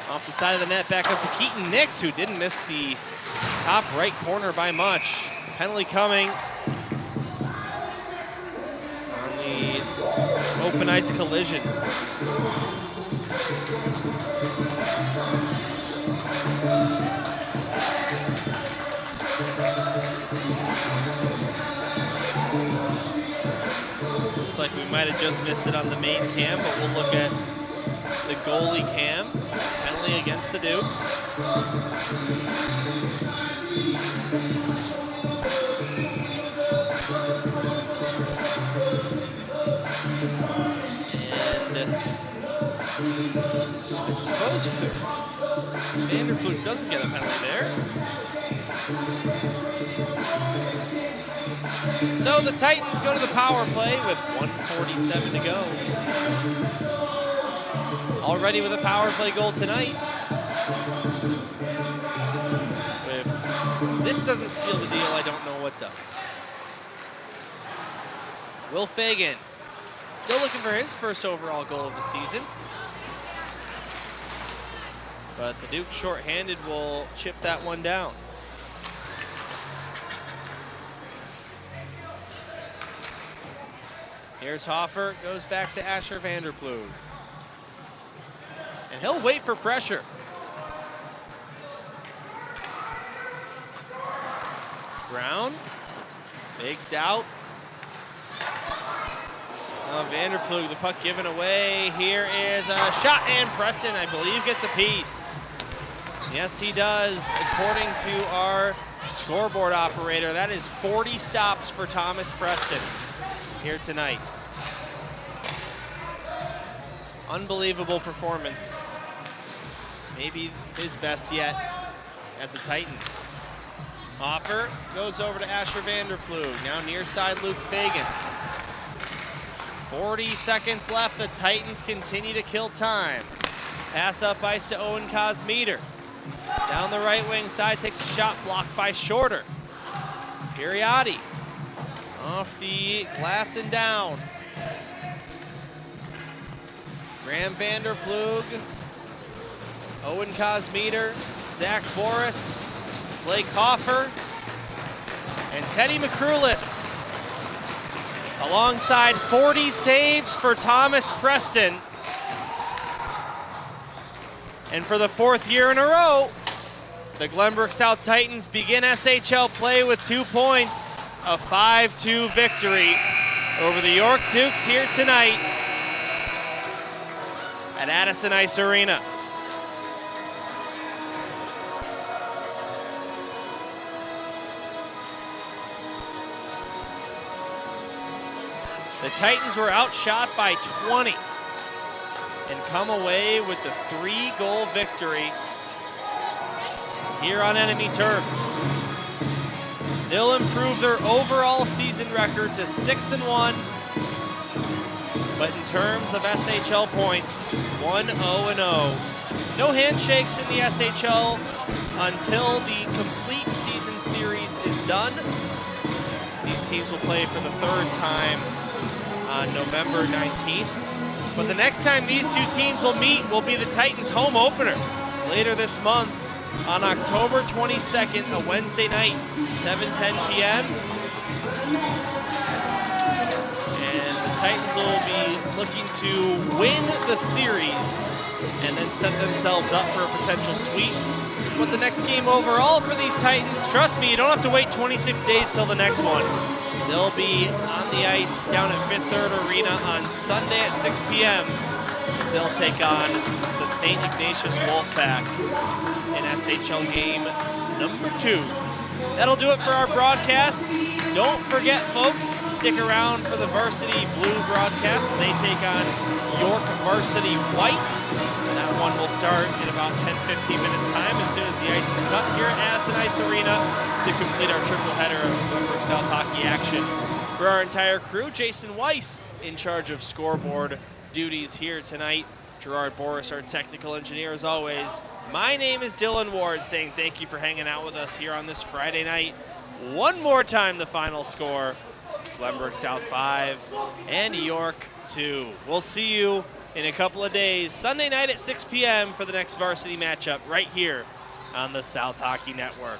Off the side of the net, back up to Keaton Nix, who didn't miss the top right corner by much. Penalty coming on the open ice collision. Looks like we might have just missed it on the main cam, but we'll look at the goalie cam. Penalty against the Dukes. And I suppose Vanderploeg doesn't get a penalty there. So the Titans go to the power play with 1:47 to go. Already with a power play goal tonight. If this doesn't seal the deal, I don't know what does. Will Fagan still looking for his first overall goal of the season. But the Duke shorthanded will chip that one down. Here's Hoffer, goes back to Asher Vanderploeg. And he'll wait for pressure. Brown, big doubt. Vanderploeg, the puck given away. Here is a shot, and Preston, I believe, gets a piece. Yes, he does, according to our scoreboard operator. That is 40 stops for Thomas Preston here tonight. Unbelievable performance. Maybe his best yet as a Titan. Hoffer goes over to Asher Vanderploeg. Now near side Luke Fagan. 40 seconds left. The Titans continue to kill time. Pass up ice to Owen Cosmeter. Down the right wing side, takes a shot blocked by Shorter. Piriotti off the glass and down. Graham Vanderploeg, Owen Cosmeter, Zach Boris, Blake Hoffer, and Teddy Makrulis. Alongside 40 saves for Thomas Preston. And for the 4th year in a row, the Glenbrook South Titans begin SHL play with 2 points. A 5-2 victory over the York Dukes here tonight at Addison Ice Arena. The Titans were outshot by 20 and come away with the 3-goal victory here on enemy turf. They'll improve their overall season record to 6-1, But in terms of SHL points, 1-0-0. No handshakes in the SHL until the complete season series is done. These teams will play for the third time on November 19th. But the next time these two teams will meet will be the Titans home opener later this month on October 22nd, a Wednesday night, 7:10 p.m. And the Titans will be looking to win the series and then set themselves up for a potential sweep. But the next game overall for these Titans, trust me, you don't have to wait 26 days till the next one. They'll be on the ice down at Fifth Third Arena on Sunday at 6 p.m. as they'll take on the St. Ignatius Wolfpack in SHL game number 2. That'll do it for our broadcast. Don't forget, folks, stick around for the Varsity Blue broadcast. They take on York Varsity White. That one will start in about 10-15 minutes time as soon as the ice is cut here at Addison Ice Arena to complete our triple header of Glenbrook South hockey action. For our entire crew, Jason Weiss in charge of scoreboard duties here tonight. Gerard Boris, our technical engineer, as always. My name is Dylan Ward, saying thank you for hanging out with us here on this Friday night. One more time the final score, Glenbrook South 5 and York 2. We'll see you in a couple of days, Sunday night at 6 p.m. for the next varsity matchup right here on the South Hockey Network.